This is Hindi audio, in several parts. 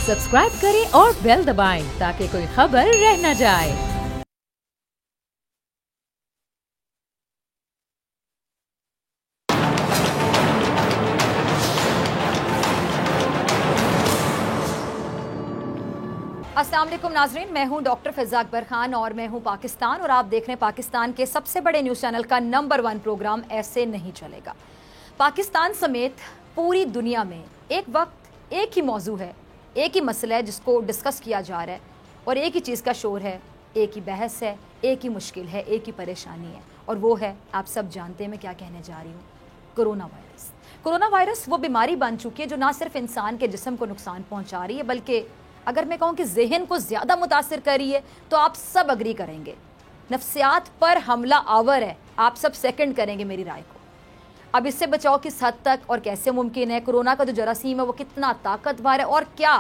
सब्सक्राइब करें और बेल दबाएं ताकि कोई खबर रह न जाए। अस्सलाम वालेकुम नाजरीन, मैं हूं डॉक्टर फिजा अकबर खान और मैं हूं पाकिस्तान और आप देख रहे हैं पाकिस्तान के सबसे बड़े न्यूज़ चैनल का नंबर 1 प्रोग्राम ऐसे नहीं चलेगा। पाकिस्तान समेत पूरी दुनिया में एक वक्त एक ही मौजू है, एक ही मसला है जिसको डिस्कस किया जा रहा है और एक ही चीज़ का शोर है, एक ही बहस है, एक ही मुश्किल है, एक ही परेशानी है और वो है, आप सब जानते हैं मैं क्या कहने जा रही हूँ, कोरोना वायरस। कोरोना वायरस वो बीमारी बन चुकी है जो ना सिर्फ इंसान के जिस्म को नुकसान पहुँचा रही है बल्कि अगर मैं कहूँ कि जहन को ज़्यादा मुतासिर कर रही है तो आप सब अग्री करेंगे, नफ्सियात पर हमला आवर है। आप सब सेकंड करेंगे मेरी राय को। अब इससे बचाव किस हद तक और कैसे मुमकिन है? कोरोना का जो जरासीम है वो कितना ताकतवर है और क्या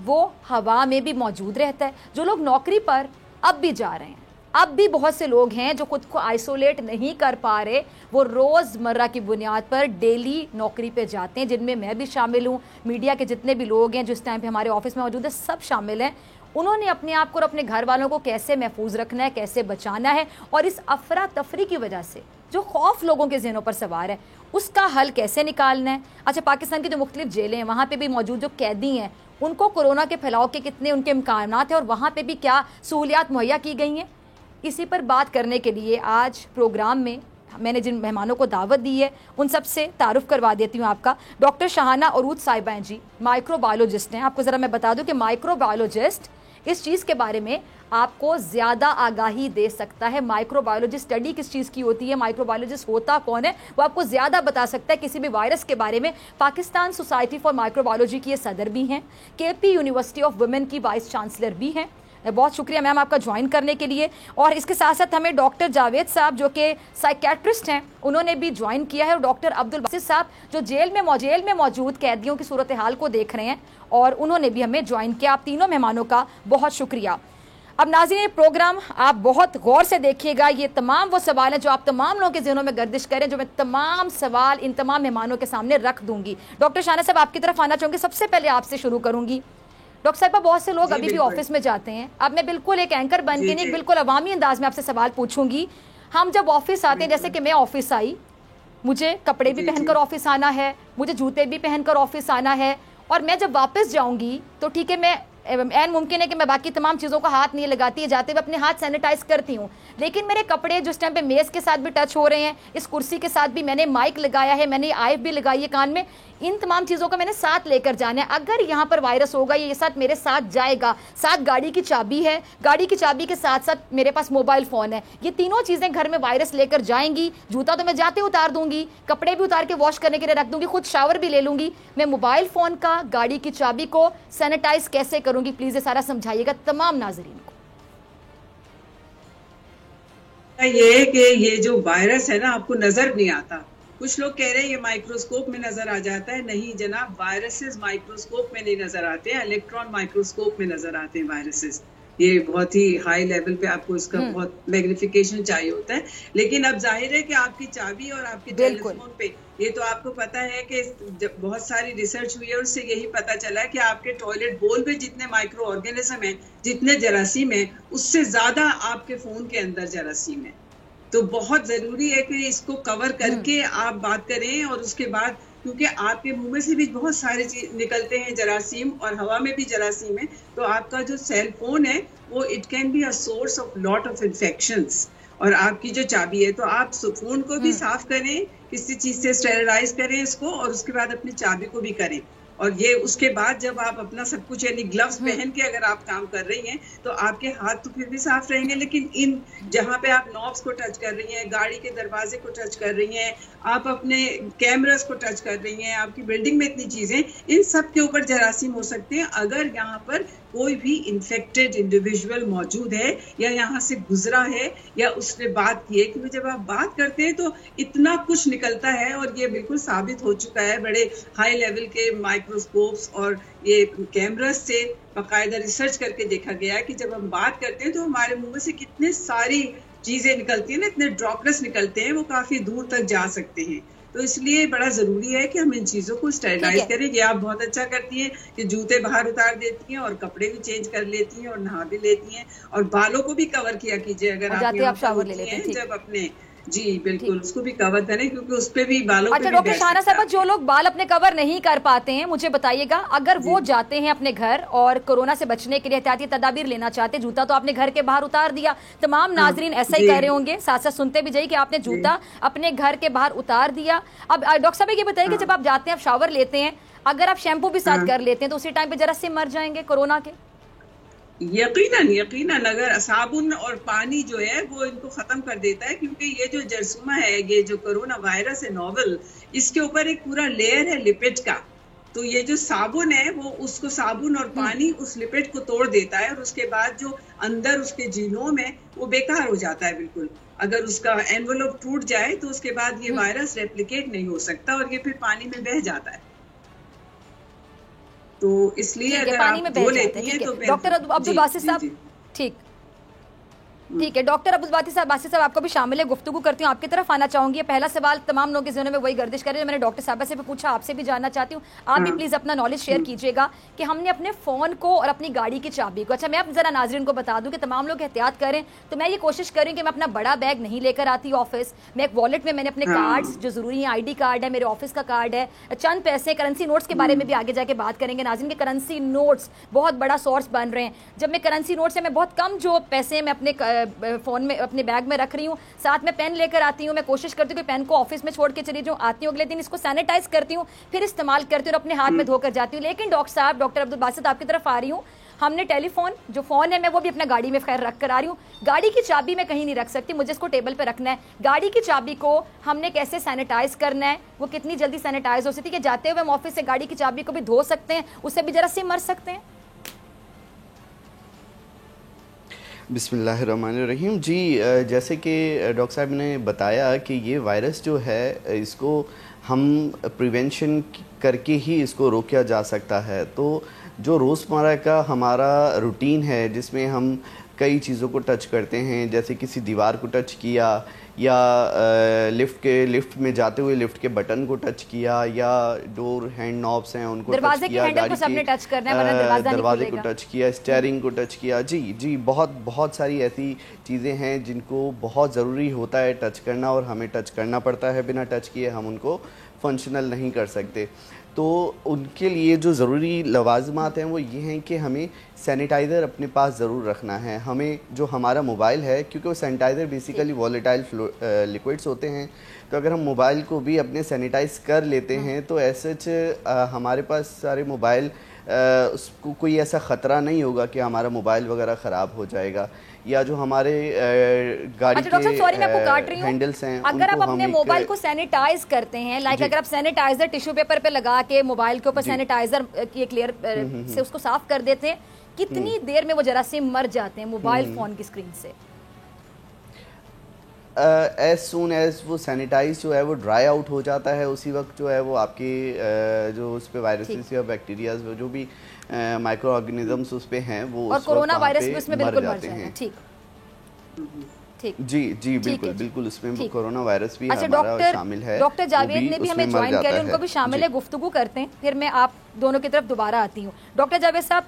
वो हवा में भी मौजूद रहता है? जो लोग नौकरी पर अब भी जा रहे हैं, अब भी बहुत से लोग हैं जो खुद को आइसोलेट नहीं कर पा रहे, वो रोज़मर्रा की बुनियाद पर डेली नौकरी पे जाते हैं, जिनमें मैं भी शामिल हूँ। मीडिया के जितने भी लोग हैं जो इस टाइम पे हमारे ऑफिस में मौजूद है, सब शामिल हैं। उन्होंने अपने आप को और अपने घर वालों को कैसे महफूज रखना है, कैसे बचाना है और इस अफरा तफरी की वजह से जो खौफ लोगों के जहनों पर सवार है उसका हल कैसे निकालना है। अच्छा, पाकिस्तान की जो मुख्तलिफ जेलें हैं वहाँ पर भी मौजूद जो कैदी हैं उनको कोरोना के फैलाव के कितने उनके इम्कानात हैं और वहाँ पर भी क्या सहूलियात मुहैया की गई हैं, इसी पर बात करने के लिए आज प्रोग्राम में मैंने जिन मेहमानों को दावत दी है उन सब से तारुफ करवा देती हूँ आपका। डॉक्टर शाहाना अरूज साहिबा हैं जी, माइक्रोबायोलॉजिस्ट हैं। आपको ज़रा मैं बता दूं कि माइक्रोबायोलॉजिस्ट इस चीज़ के बारे में आपको ज़्यादा आगाही दे सकता है। माइक्रोबायोलॉजी स्टडी किस चीज़ की होती है, माइक्रोबायोलॉजिस्ट होता कौन है, वो आपको ज़्यादा बता सकता है किसी भी वायरस के बारे में। पाकिस्तान सोसाइटी फॉर माइक्रोबायोलॉजी की ये सदर भी हैं, KP यूनिवर्सिटी ऑफ वुमेन की वाइस चांसलर भी हैं। बहुत शुक्रिया मैम आपका ज्वाइन करने के लिए। और इसके साथ साथ हमें डॉक्टर जावेद साहब जो कि साइकेट्रिस्ट हैं उन्होंने भी ज्वाइन किया है और डॉक्टर अब्दुल बासित साहब जो जेल में मौजूद कैदियों की सूरत हाल को देख रहे हैं और उन्होंने भी हमें ज्वाइन किया। आप तीनों मेहमानों का बहुत शुक्रिया। अब नाज़रीन, प्रोग्राम आप बहुत गौर से देखिएगा। ये तमाम वो सवाल हैं जो आप तमाम लोगों के जहनों में गर्दिश करें, जो मैं तमाम सवाल इन तमाम मेहमानों के सामने रख दूंगी। डॉक्टर शाहाना साहब आपकी तरफ आना चाहूँगी, सबसे पहले आपसे शुरू करूँगी। डॉक्टर साहिबा, बहुत से लोग अभी भी ऑफिस में जाते हैं। अब मैं बिल्कुल एक एंकर बन के नहीं, बिल्कुल अवामी अंदाज में आपसे सवाल पूछूंगी। हम जब ऑफिस आते हैं, जैसे कि मैं ऑफिस आई, मुझे कपड़े भी पहनकर ऑफिस आना है, मुझे जूते भी पहनकर ऑफिस आना है और मैं जब वापस जाऊंगी तो ठीक है, मैं एन मुमकिन है कि मैं बाकी तमाम चीज़ों का हाथ नहीं लगाती है, जाते हुए अपने हाथ सैनिटाइज करती हूँ, लेकिन मेरे कपड़े जिस टाइम पे मेज़ के साथ भी टच हो रहे हैं, इस कुर्सी के साथ भी मैंने माइक लगाया है, मैंने आइफ भी लगाई है कान में, इन तमाम चीज़ों को मैंने साथ लेकर जाना है। अगर यहाँ पर वायरस होगा ये साथ मेरे साथ जाएगा। साथ गाड़ी की चाबी है, गाड़ी की चाबी के साथ साथ मेरे पास मोबाइल फ़ोन है, ये तीनों चीज़ें घर में वायरस लेकर जाएंगी। जूता तो मैं जाते उतार दूंगी, कपड़े भी उतार के वॉश करने के लिए रख दूंगी, खुद शावर भी ले लूंगी। मैं मोबाइल फ़ोन का, गाड़ी की चाबी को सैनिटाइज कैसे करूंगी, प्लीज़ ये सारा समझाइएगा तमाम नाजरीन को। ये कि ये जो वायरस है ना आपको नजर नहीं आता। कुछ लोग कह रहे हैं ये माइक्रोस्कोप में नजर आ जाता है। नहीं जनाब, वायरसेस माइक्रोस्कोप में नहीं नजर आते हैं, इलेक्ट्रॉन माइक्रोस्कोप में नजर आते हैं वायरसेस। ये बहुत ही हाई लेवल पे आपको इसका बहुत मैग्निफिकेशन चाहिए होता है। लेकिन अब जाहिर है कि आपकी चाबी और आपके टेलीफोन पे ये तो आपको पता है कि बहुत सारी रिसर्च हुई है, उससे यही पता चला है कि आपके टॉयलेट बोल में जितने माइक्रो ऑर्गेनिज्म है, जितने जरासीम है, उससे ज्यादा आपके फोन के अंदर जरासीम है। तो बहुत जरूरी है कि इसको कवर करके आप बात करें। और उसके बाद क्योंकि आपके मुंह में से भी बहुत सारे चीज निकलते हैं जरासीम और हवा में भी जरासीम है, तो आपका जो सेल फोन है वो it can be a source of lot of infections. और आपकी जो चाबी है तो आप फोन को भी साफ करें, किसी चीज से स्टेरिलाइज करें इसको और उसके बाद अपनी चाबी को भी करें। और ये उसके बाद जब आप अपना सब कुछ यानी ग्लव्स पहन के अगर आप काम कर रही हैं तो आपके हाथ तो फिर भी साफ रहेंगे, लेकिन इन जहाँ पे आप नॉब्स को टच कर रही हैं, गाड़ी के दरवाजे को टच कर रही हैं, आप अपने कैमरास को टच कर रही हैं, आपकी बिल्डिंग में इतनी चीजें, इन सब के ऊपर जरासीम हो सकते हैं अगर यहाँ पर कोई भी इन्फेक्टेड इंडिविजुअल मौजूद है या यहाँ से गुजरा है या उसने बात की है। क्योंकि जब आप बात करते हैं तो इतना कुछ निकलता है और ये बिल्कुल साबित हो चुका है बड़े हाई लेवल के माइक्रोस्कोप्स और ये कैमरास से बाकायदा रिसर्च करके देखा गया है कि जब हम बात करते हैं तो हमारे मुंह में से कितने सारी चीजें निकलती हैं ना, इतने ड्रॉपलेट्स निकलते हैं, वो काफी दूर तक जा सकते हैं। तो इसलिए बड़ा जरूरी है कि हम इन चीजों को स्टेरिलाइज करें। ये आप बहुत अच्छा करती हैं कि जूते बाहर उतार देती हैं और कपड़े भी चेंज कर लेती हैं और नहा भी लेती हैं, और बालों को भी कवर किया कीजिए अगर आप शावर ले लेते हैं जब अपने, जी बिल्कुल, उसको भी कवर करें क्योंकि उस पे भी बालों अच्छा डॉक्टर शाहना साहब, जो लोग बाल अपने कवर नहीं कर पाते हैं, मुझे बताइएगा, अगर वो जाते हैं अपने घर और कोरोना से बचने के लिए एहतियाती तदाबीर लेना चाहते, जूता तो आपने घर के बाहर उतार दिया, तमाम नाजरीन ऐसा ही कर रहे होंगे, साथ साथ सुनते भी जाइए कि आपने जूता अपने घर के बाहर उतार दिया। अब डॉक्टर साहब ये बताइए कि जब आप जाते हैं, आप शावर लेते हैं, अगर आप शैम्पू भी साथ कर लेते हैं तो उसी टाइम पे जरा से मर जाएंगे कोरोना के? यकीनन अगर साबुन और पानी जो है वो इनको खत्म कर देता है, क्योंकि ये जो जरसूमा है, ये जो कोरोना वायरस है नोवेल, इसके ऊपर एक पूरा लेयर है लिपिड का, तो ये जो साबुन है वो उसको, साबुन और पानी उस लिपिड को तोड़ देता है और उसके बाद जो अंदर उसके जीनोम है वो बेकार हो जाता है बिल्कुल। अगर उसका एनवेलप टूट जाए तो उसके बाद ये वायरस रेप्लिकेट नहीं हो सकता और ये फिर पानी में बह जाता है। तो इसलिए अगर पानी आप में धो लेती हैं तो डॉक्टर अब्दुल बासित साहब, ठीक है डॉक्टर अब्दुल बासित साहब आपको भी शामिल है, गुफ्तगू करती हूँ, आपकी तरफ आना चाहूंगी। पहला सवाल तमाम लोगों के ज़हनों में वही गर्दिश करे जो मैंने डॉक्टर साहबा से भी पूछा, आपसे भी जानना चाहती हूँ, आप भी प्लीज अपना नॉलेज शेयर कीजिएगा कि हमने अपने फोन को और अपनी गाड़ी की चाबी को, अच्छा मैं अब जरा नाजरीन को बता दूं कि तमाम लोग एहतियात करें, तो मैं ये कोशिश करूँ कि मैं अपना बड़ा बैग नहीं लेकर आती ऑफिस, मैं एक वॉलेट में मैंने अपने कार्ड्स जो जरूरी है, ID कार्ड है, मेरे ऑफिस का कार्ड है, चंद पैसे, करेंसी नोट्स के बारे में भी आगे जाके बात करेंगे नाज़रीन के, करेंसी नोट्स बहुत बड़ा सोर्स बन रहे हैं। जब मैं करेंसी नोट्स है, मैं बहुत कम जो पैसे मैं अपने फोन में अपने बैग में रख रही हूँ, साथ में पेन लेकर आती हूँ, मैं कोशिश करती हूँ कि पेन को ऑफिस में छोड़ के चली जाऊँ, आती हूँ अगले दिन इसको सैनिटाइज करती हूँ, फिर इस्तेमाल करती हूँ और अपने हाथ में धोकर जाती हूँ। लेकिन डॉक्टर साहब, डॉक्टर अब्दुल बासित आपकी तरफ आ रही हूँ, हमने टेलीफोन जो फोन है मैं वो भी अपना गाड़ी में खैर रख कर आ रही हूँ, गाड़ी की चाबी मैं कहीं नहीं रख सकती, मुझे इसको टेबल पे रखना है। गाड़ी की चाबी को हमने कैसे सैनिटाइज करना है, वो कितनी जल्दी सैनिटाइज हो सकती है कि जाते हुए हम ऑफिस से गाड़ी की चाबी को भी धो सकते हैं, उससे भी जरा से मर सकते हैं? बिस्मिल्लाहिर्रहमानिर्रहीम जी, जैसे कि डॉक्टर साहब ने बताया कि ये वायरस जो है इसको हम प्रिवेंशन करके ही इसको रोका जा सकता है। तो जो रोज़मर्रा का हमारा रूटीन है जिसमें हम कई चीज़ों को टच करते हैं, जैसे किसी दीवार को टच किया या लिफ्ट में जाते हुए लिफ्ट के बटन को टच किया या डोर हैंड नॉब्स हैं उनको टच किया, दरवाजे को टच किया, स्टीयरिंग को टच किया, जी बहुत सारी ऐसी चीज़ें हैं जिनको बहुत ज़रूरी होता है टच करना और हमें टच करना पड़ता है, बिना टच किए हम उनको फंक्शनल नहीं कर सकते। तो उनके लिए जो ज़रूरी लवाज़मात हैं वो ये हैं कि हमें सैनिटाइज़र अपने पास ज़रूर रखना है। हमें जो हमारा मोबाइल है, क्योंकि वो सैनिटाइज़र बेसिकली वॉलेटाइल लिक्विड्स होते हैं, तो अगर हम मोबाइल को भी अपने सैनिटाइज़ कर लेते हैं तो ऐसे हमारे पास सारे मोबाइल उसको कोई ऐसा ख़तरा नहीं होगा कि हमारा मोबाइल वगैरह ख़राब हो जाएगा, या जो हमारे गाड़ी के हैंडल्स हैं, अगर आप अपने मोबाइल को सैनिटाइज करते हैं, लाइक अगर आप सैनिटाइजर टिश्यू पेपर पे लगा के मोबाइल के ऊपर सैनिटाइजर की एक लेयर से उसको साफ कर देते हैं, कितनी देर में वो जरासीम मर जाते हैं मोबाइल फोन की स्क्रीन से? एज सून एज वो सैनिटाइज जो है वो ड्राई आउट हो जाता है, उसी वक्त जो है वो आपके जो उस पर वायरसेस या बैक्टीरियाज जो भी माइक्रो ऑर्गेनिजम्स उस पे हैं वो और कोरोना वायरस भी उसमें बिल्कुल मर जाते हैं। ठीक, जी बिल्कुल उसमें कोरोना वायरस भी हमारा शामिल है। डॉक्टर जावेद ने भी हमें ज्वाइन किया, उनको भी शामिल है, गुफ्तगू करते हैं, फिर मैं आप दोनों की तरफ दोबारा आती हूँ। डॉक्टर जावेद साहब,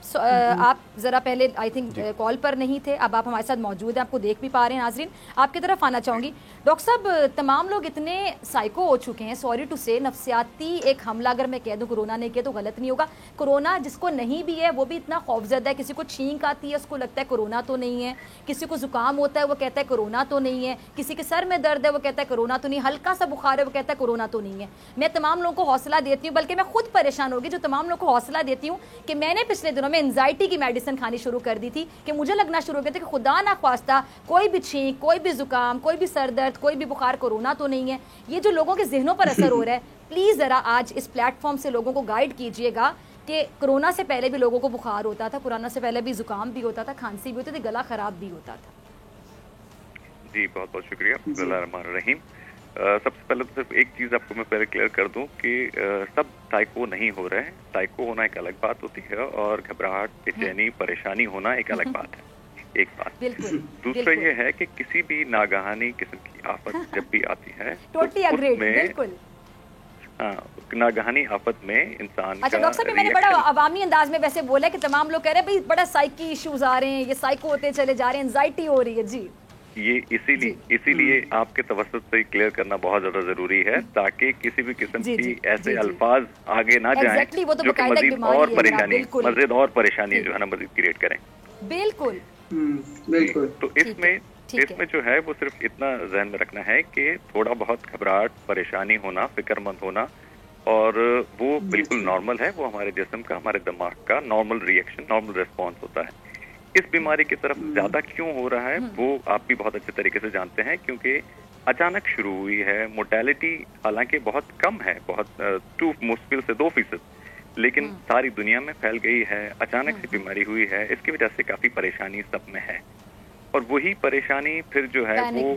आप जरा पहले आई थिंक कॉल पर नहीं थे, अब आप हमारे साथ मौजूद हैं, आपको देख भी पा रहे हैं नाजरीन, आपकी तरफ आना चाहूँगी। डॉक्टर साहब, तमाम लोग इतने साइको हो चुके हैं, सॉरी टू से, नफ्सियाती एक हमला अगर मैं कह दूँ, कोरोना ने किया तो गलत नहीं होगा, कोरोना जिसको नहीं भी है वो भी इतना खौफजदा है, किसी को छींक आती है उसको लगता है कोरोना तो नहीं है, किसी को जुकाम होता है वो कहता है कोरोना तो नहीं है, किसी के सर में दर्द है वो कहता है कोरोना तो नहीं, हल्का सा बुखार है वो कहता है कोरोना तो नहीं है। मैं तमाम लोगों को हौसला देती हूँ, बल्कि मैं खुद परेशान होगी जो तमाम लोगों को हौसला देती हूँ कि मैंने पिछले दिनों में एंजाइटी की मेडिसिन खानी शुरू कर दी थी, कि मुझे लगना शुरू हो गया था कि खुदा ना ख्वास्ता कोई भी छींक, कोई भी जुकाम, कोई भी सर दर्द, कोई भी बुखार कोरोना तो नहीं है। ये जो लोगों के जहनों पर असर हो रहा है, प्लीज जरा आज इस प्लेटफॉर्म से लोगों को गाइड कीजिएगा कि कोरोना से पहले भी लोगों को बुखार होता था, कोरोना से पहले भी जुकाम भी होता था, खांसी भी होती थी, गला खराब भी होता था। जी बहुत बहुत शुक्रिया। बिस्मिल्लाहिर्रहमानिर्रहीम। सबसे पहले तो सिर्फ एक चीज़ आपको मैं पहले क्लियर कर दूं कि सब टाइको नहीं हो रहे हैं। टाइको होना एक अलग बात होती है और घबराहट, बेचैनी, परेशानी होना एक अलग बात है, एक बात। दूसरा ये है कि किसी भी नागहानी किस्म की आफत जब भी आती है तो नागहानी आफत में इंसान अच्छा डॉक्टर साहब, मैंने बड़ा अवामी अंदाज में वैसे बोला कि तमाम लोग कह रहे हैं भाई बड़ा साइकी इश्यूज आ रहे हैं, ये साइको होते चले जा रहे हैं, एंजाइटी हो रही है। जी ये इसीलिए आपके तवज्जुह से क्लियर करना बहुत ज्यादा जरूरी है, ताकि किसी भी किस्म की ऐसे अल्फाज आगे ना जाएं जो कि मजीद और परेशानी जो है ना मजीद क्रिएट करें। बिल्कुल बिल्कुल। तो इसमें जो है वो सिर्फ इतना ज़हन में रखना है कि थोड़ा बहुत घबराहट, परेशानी होना, फिक्रमंद होना, और वो बिल्कुल नॉर्मल है। वो हमारे जिस्म का, हमारे दिमाग का नॉर्मल रिएक्शन, नॉर्मल रिस्पॉन्स होता है। इस बीमारी की तरफ ज्यादा क्यों हो रहा है वो आप भी बहुत अच्छे तरीके से जानते हैं, क्योंकि अचानक शुरू हुई है। मोर्टेलिटी हालांकि बहुत कम है, बहुत मुश्किल से 2%, लेकिन सारी दुनिया में फैल गई है। अचानक से बीमारी हुई है, इसकी वजह से काफी परेशानी सब में है, और वही परेशानी फिर जो है वो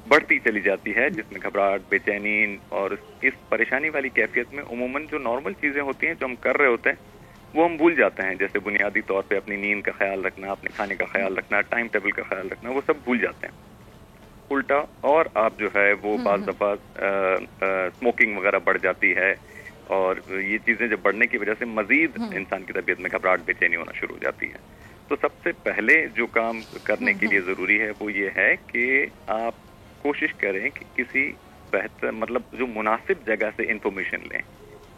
बढ़ती चली जाती है, जिसमें घबराहट, बेचैनी, और इस परेशानी वाली कैफियत में उमूमन जो नॉर्मल चीजें होती हैं जो हम कर रहे होते हैं वो हम भूल जाते हैं। जैसे बुनियादी तौर पे अपनी नींद का ख्याल रखना, अपने खाने का ख्याल रखना, टाइम टेबल का ख्याल रखना, वो सब भूल जाते हैं उल्टा। और आप जो है वो बाज़ दफ़ा स्मोकिंग वगैरह बढ़ जाती है, और ये चीज़ें जब बढ़ने की वजह से मजीद इंसान की तबीयत में घबराहट, बेचैनी होना शुरू हो जाती है। तो सबसे पहले जो काम करने के लिए ज़रूरी है वो ये है कि आप कोशिश करें कि किसी बेहतर, मतलब जो मुनासिब जगह से इंफॉर्मेशन लें।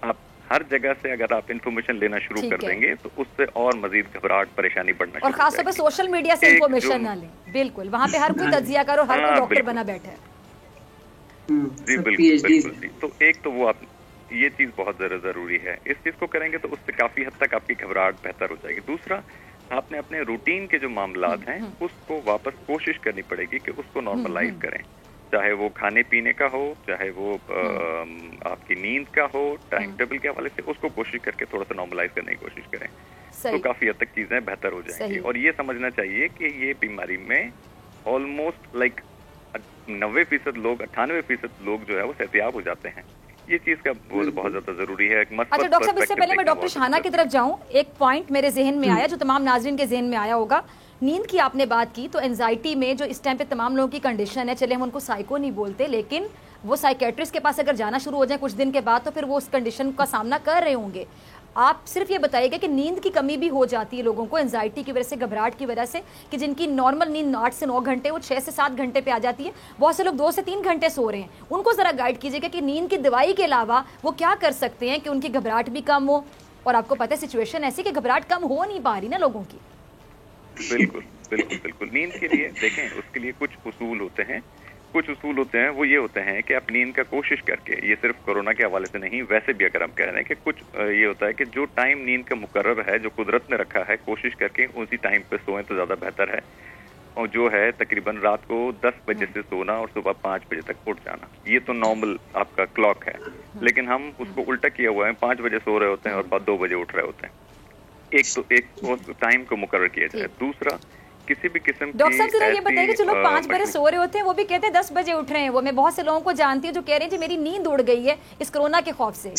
आप हर जगह से अगर आप इंफॉर्मेशन लेना शुरू कर देंगे तो उससे और मजीद घबराहट, परेशानी बढ़ना शुरू हो जाएगी। और खासतौर पर सोशल मीडिया से इंफॉर्मेशन ना लें। बिल्कुल, वहाँ पे हर कोई तज्जिया करो, हर कोई डॉक्टर बना बैठा है। जी बिल्कुल। तो एक तो वो आप ये चीज बहुत ज्यादा जरूरी है। इस चीज को करेंगे तो उससे काफी हद तक आपकी घबराहट बेहतर हो जाएगी। दूसरा, आपने अपने रूटीन के जो मामलात हैं उसको वापस कोशिश करनी पड़ेगी कि उसको नॉर्मलाइज करें, चाहे वो खाने पीने का हो, चाहे वो आपकी नींद का हो, टाइम टेबल के हवाले से उसको कोशिश करके थोड़ा सा नॉर्मलाइज करने की कोशिश करें, तो काफी हद तक चीजें बेहतर हो जाएंगी। और ये समझना चाहिए कि ये बीमारी में ऑलमोस्ट 90% लोग, 98% लोग जो है वो सेहतियाब हो जाते हैं। ये चीज का बहुत ज्यादा जरूरी है। अच्छा डॉक्टर साहब, इससे पहले मैं डॉक्टर शाहना की तरफ जाऊं, एक पॉइंट मेरे जहन में आया जो तमाम नाजरीन के जहन में आया होगा। नींद की आपने बात की, तो एंजाइटी में जो इस टाइम पे तमाम लोगों की कंडीशन है, चले हम उनको साइको नहीं बोलते, लेकिन वो साइकेट्रिस्ट के पास अगर जाना शुरू हो जाए कुछ दिन के बाद तो फिर वो उस कंडीशन का सामना कर रहे होंगे। आप सिर्फ ये बताइएगा कि नींद की कमी भी हो जाती है लोगों को एंजाइटी की वजह से, घबराहट की वजह से, कि जिनकी नॉर्मल नींद 8 से 9 घंटे वो 6 से 7 घंटे पे आ जाती है। बहुत से लोग 2 से 3 घंटे सो रहे हैं, उनको जरा गाइड कीजिएगा कि नींद की दवाई के अलावा वो क्या कर सकते हैं कि उनकी घबराहट भी कम हो। और आपको पता है सिचुएशन ऐसी कि घबराहट कम हो नहीं पा रही ना लोगों की। बिल्कुल बिल्कुल बिल्कुल। नींद के लिए देखें, उसके लिए कुछ उसूल होते हैं। वो ये होते हैं कि आप नींद का कोशिश करके, ये सिर्फ कोरोना के हवाले से नहीं, वैसे भी अगर हम कह रहे हैं कि कुछ ये होता है कि जो टाइम नींद का मुकर्रर है, जो कुदरत ने रखा है, कोशिश करके उसी टाइम पे सोएं तो ज्यादा बेहतर है। और जो है तकरीबन रात को 10 बजे से सोना और सुबह 5 बजे तक उठ जाना, ये तो नॉर्मल आपका क्लॉक है। लेकिन हम उसको उल्टा किया हुआ है, 5 बजे सो रहे होते हैं और बाद 2 बजे उठ रहे होते हैं। एक टाइम को मुकर्रर किया जाए। दूसरा, किसी भी किस्म की, डॉक्टर साहब जरा ये बताइए कि जो लोग 5 बजे सो रहे होते हैं वो भी कहते हैं 10 बजे उठ रहे हैं। वो मैं बहुत से लोगों को जानती हूँ जो कह रहे हैं जी मेरी नींद उड़ गई है इस कोरोना के खौफ से।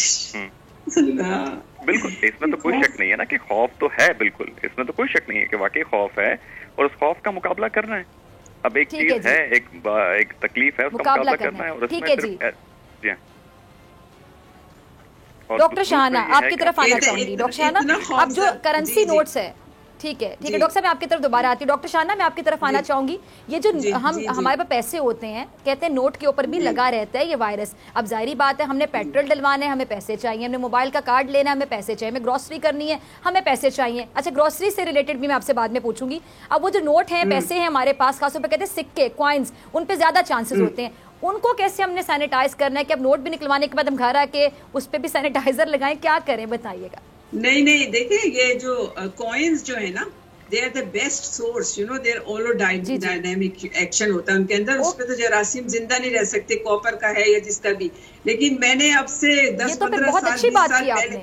बिल्कुल, इसमें तो कोई शक नहीं है ना कि खौफ तो है, बिल्कुल इसमें तो कोई शक नहीं है कि वाकई खौफ है और उस खौफ का मुकाबला करना है। अब एक चीज है, एक तकलीफ है, उसका मुकाबला करना है। और ठीक है जी। डॉक्टर शाहना आपकी तरफ आना चाहूंगी। डॉक्टर शाहना, अब जो करेंसी नोट्स है, ठीक है डॉक्टर साहब मैं आपकी तरफ दोबारा आती हूँ। डॉक्टर शाहना मैं आपकी तरफ आना चाहूंगी। ये जो हमारे पास पैसे होते हैं, कहते हैं नोट के ऊपर भी लगा रहता है ये वायरस। अब जाहिर बात है, हमने पेट्रोल डलवाना है, हमें पैसे चाहिए, हमने मोबाइल का कार्ड लेना है, हमें पैसे चाहिए, हमें ग्रोसरी करनी है, हमें पैसे चाहिए। अच्छा, ग्रोसरी से रिलेटेड भी मैं आपसे बाद में पूछूंगी। अब वो जो नोट है, पैसे हैं हमारे पास, खासतौर पर कहते हैं सिक्के, कॉइन्स, उन पर ज्यादा चांसेस होते हैं। उनको कैसे हमने सैनिटाइज करना है कि अब नोट भी निकलवाने के बाद हम घर आके उस पर भी सैनिटाइजर लगाएं, क्या करें बताइएगा। नहीं देखिए, ये जो कॉइन्स जो है ना, they are the best source, you know, there allow dynamic action होता है उनके अंदर। उस पे तो जरासीम जिंदा नहीं रह सकते, कॉपर का है या जिसका भी। लेकिन मैंने अब से 10-15 साल 20 साल पहले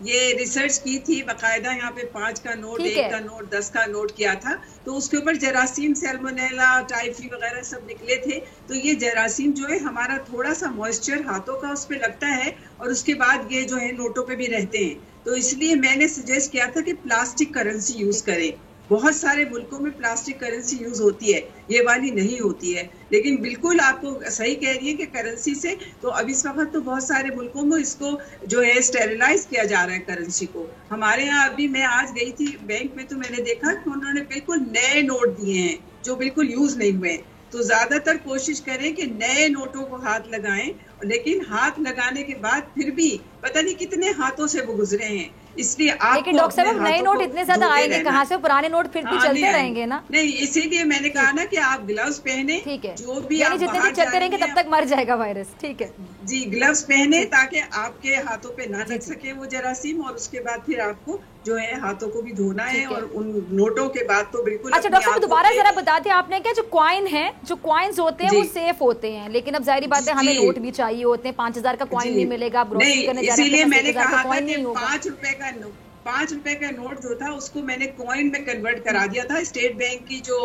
ये रिसर्च की थी बाकायदा। यहाँ पे 5 का नोट, 1 का नोट, 10 का नोट किया था, तो उसके ऊपर जरासीम, सैल्मोनेला, टाइफी वगैरह सब निकले थे। तो ये जरासीम जो है, हमारा थोड़ा सा मॉइस्चर हाथों का उस पे लगता है और उसके बाद ये जो है नोटों पे भी रहते हैं। तो इसलिए मैंने सजेस्ट किया था कि प्लास्टिक करेंसी यूज करें। बहुत सारे मुल्कों में प्लास्टिक करेंसी यूज होती है, ये वाली नहीं होती है। लेकिन बिल्कुल आपको सही कह रही है कि करेंसी से तो अब इस वक्त तो बहुत सारे मुल्कों में इसको जो है स्टेरिलाइज किया जा रहा है करेंसी को। हमारे यहाँ अभी मैं आज गई थी बैंक में तो मैंने देखा कि उन्होंने बिल्कुल नए नोट दिए हैं जो बिल्कुल यूज नहीं हुए। तो ज्यादातर कोशिश करें कि नए नोटों को हाथ लगाएं, लेकिन हाथ लगाने के बाद फिर भी पता नहीं कितने हाथों से वो गुजरे हैं, इसलिए आप लेकिन डॉक्टर साहब नए नोट इतने ज्यादा आएंगे कहाँ से, पुराने नोट फिर भी चलते रहेंगे ना। नहीं, इसीलिए मैंने कहा ना कि आप ग्लव्स पहने, ठीक है, जो भी यानी जितने दिन चलते रहेंगे तब तक मर जाएगा वायरस। ठीक है जी, ग्लव्स पहने ताकि आपके हाथों पे ना लग सके वो जरासीम, और उसके बाद फिर आपको जो है हाथों को भी धोना है। और उन नोटों के बाद तो बिल्कुल। अच्छा डॉक्टर साहब दोबारा जरा बताते, आपने क्या जो कॉइन है, जो कॉइन्स होते हैं वो सेफ होते हैं, लेकिन अब जाहिर बात है हमें नोट भी चाहिए होते हैं। 5000 का कॉइन नहीं मिलेगा, ग्रोसरी करने जाने इसीलिए मैंने कहा था कॉइन नहीं होगा। 5 रुपए का नोट जो था उसको मैंने कॉइन में कन्वर्ट करा दिया था। स्टेट बैंक की जो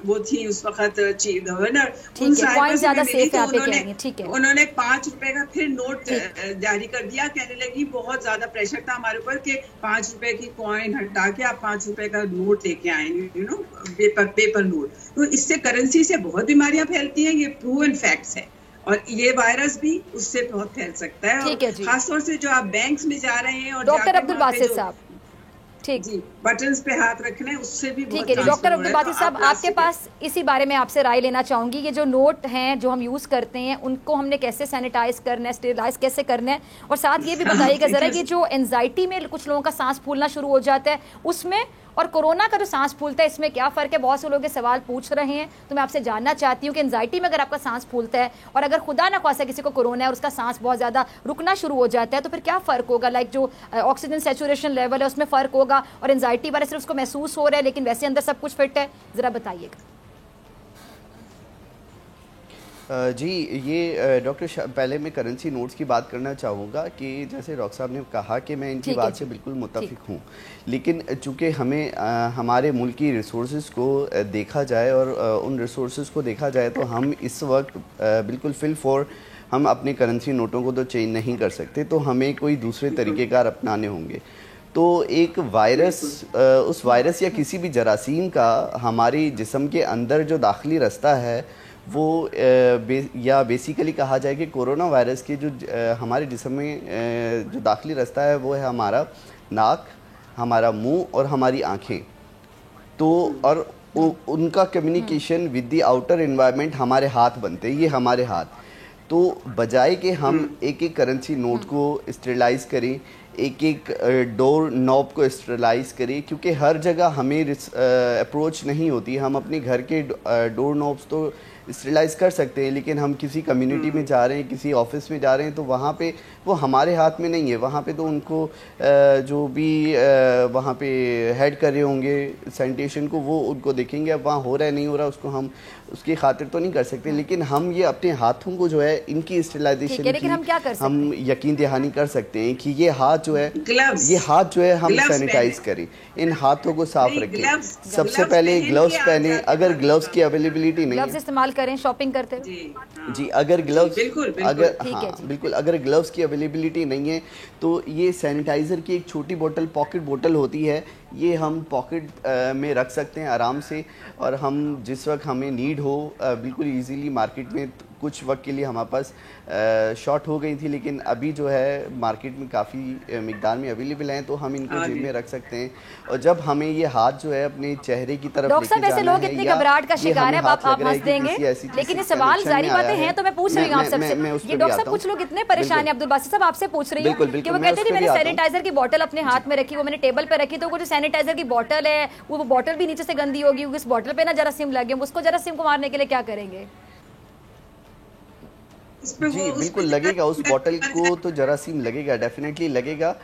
वो थी उस वक्त गवर्नर, उन उन्होंने 5 रुपए का फिर नोट जारी कर दिया। कहने लगी बहुत ज्यादा प्रेशर था हमारे ऊपर कि 5 रुपए की कॉइन हटा के आप 5 रुपए का नोट लेके आएंगे, यू नो, पेपर नोट। तो इससे करेंसी से बहुत बीमारियां फैलती हैं, ये प्रूवन फैक्ट्स है। और ये वायरस भी उससे बहुत फैल सकता है। ठीक है जी। खासतौर से जो आप बैंक्स में जा रहे हैं और डॉक्टर अब्दुल बासित साहब, ठीक जी, बटन्स पे हाथ रखना है, उससे भी ठीक है। डॉक्टर अब्दुल बासित साहब आपके पास इसी बारे में आपसे राय लेना चाहूंगी। ये जो नोट हैं जो हम यूज करते हैं उनको हमने कैसे सैनिटाइज करना है, स्टेरिलाइज कैसे करना है, और साथ ये भी बताइएगा जरा कि जो एंजाइटी में कुछ लोगों का सांस फूलना शुरू हो जाता है उसमें और कोरोना का जो सांस फूलता है इसमें क्या फर्क है। बहुत से लोग ये सवाल पूछ रहे हैं, तो मैं आपसे जानना चाहती हूँ कि एंजाइटी में अगर आपका सांस फूलता है और अगर खुदा ना खासा किसी को कोरोना है और उसका सांस बहुत ज्यादा रुकना शुरू हो जाता है तो फिर क्या फर्क होगा। लाइक जो ऑक्सीजन सैचुरेशन लेवल है उसमें फर्क होगा और एंजाइटी वाले सिर्फ उसको महसूस हो रहा है लेकिन वैसे अंदर सब कुछ फिट है, जरा बताइएगा। जी, ये डॉक्टर पहले मैं करेंसी नोट्स की बात करना चाहूँगा कि जैसे डॉक्टर साहब ने कहा कि मैं इनकी बात से बिल्कुल मुत्तफिक हूँ, लेकिन चूँकि हमें हमारे मुल्क की रिसोर्सेज को देखा जाए और उन रिसोर्सेज को देखा जाए तो हम इस वक्त बिल्कुल फिल फॉर हम अपने करेंसी नोटों को तो चेंज नहीं कर सकते, तो हमें कोई दूसरे तरीक़ेकार अपनाने होंगे। तो एक वायरस, उस वायरस या किसी भी जरासीम का हमारे जिस्म के अंदर जो दाखिली रास्ता है वो या बेसिकली कहा जाए कि कोरोना वायरस के जो हमारे जिस्म में जो दाखिली रास्ता है वो है हमारा नाक, हमारा मुंह और हमारी आँखें। तो और उनका communication with the outer environment हमारे हाथ बनते हैं, ये हमारे हाथ। तो बजाय कि हम एक एक करेंसी नोट को स्टेरिलाइज करें, एक एक डोर नॉब को स्टेरिलाइज करें, क्योंकि हर जगह हमें अप्रोच नहीं होती। हम अपने घर के डोर नॉब्स तो स्टेरिलाइज कर सकते हैं, लेकिन हम किसी कम्युनिटी में जा रहे हैं, किसी ऑफिस में जा रहे हैं, तो वहाँ पे वो हमारे हाथ में नहीं है। वहाँ पे तो उनको जो भी वहाँ पे हेड कर रहे होंगे सैनिटेशन को, वो उनको देखेंगे। अब वहाँ हो रहा है नहीं हो रहा उसको हम उसकी खातिर तो नहीं कर सकते, लेकिन हम ये अपने हाथों को जो है इनकी स्टेरिलाइजेशन की हम यकीन दहानी कर सकते हैं कि ये हाथ जो है, ये हाथ जो है हम सैनिटाइज करें, इन हाथों को साफ रखें। सबसे पहले ग्लव्स पहने, अगर ग्लव्स की अवेलेबिलिटी नहीं है इस्तेमाल करें शॉपिंग करते हुए। जी, अगर ग्लव्स बिल्कुल अगर ग्लव्स की अवेलेबिलिटी नहीं है तो ये सैनिटाइज़र की एक छोटी बोतल, पॉकेट बोतल होती है, ये हम पॉकेट में रख सकते हैं आराम से। और हम जिस वक्त हमें नीड हो बिल्कुल इजीली मार्केट में कुछ वक्त के लिए हमारे पास शॉर्ट हो गई थी, लेकिन अभी जो है मार्केट में काफ़ी मिकदार में अवेलेबल हैं, तो हम इनको जेब में रख सकते हैं। और जब हमें ये हाथ जो है अपने चेहरे की तरफ डॉक्टर साहब ऐसे लोग इतनी घबराहट का शिकार है, आप हंस देंगे, लेकिन ये सवाल जारी बातें हैं तो मैं पूछ रही हूँ आप सबसे। ये डॉक्टर साहब कुछ लोग इतने परेशान हैं, अब्दुल बासित साहब आपसे पूछ रही हूँ कि वो कहते थे मैंने सैनिटाइजर की बोतल अपने हाथ में रखी, वो मैंने टेबल पे रखी, तो वो जो सैनिटाइजर की बोतल है वो बोतल भी नीचे से गंदी होगी, उस बोतल पे ना जरासीम लगे, उसको जरासीम को मारने के लिए क्या करेंगे। जी बिल्कुल लगेगा, उस बोतल को तो जरासीम लगेगा, डेफिनेटली लगेगा।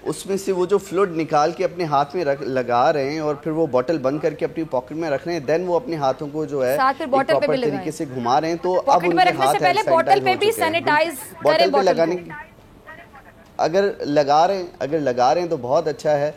उसमें से वो जो फ्लूइड निकाल के अपने हाथ में लगा रहे हैं और फिर वो बोतल बंद करके अपनी पॉकेट में रख रहे हैं, देन वो अपने हाथों को जो है प्रॉपर तरीके से घुमा रहे हैं। तो अब उनके हाथ बोतल पे भी सैनिटाइज बोतल पे लगाने, अगर लगा रहे हैं तो बहुत अच्छा है,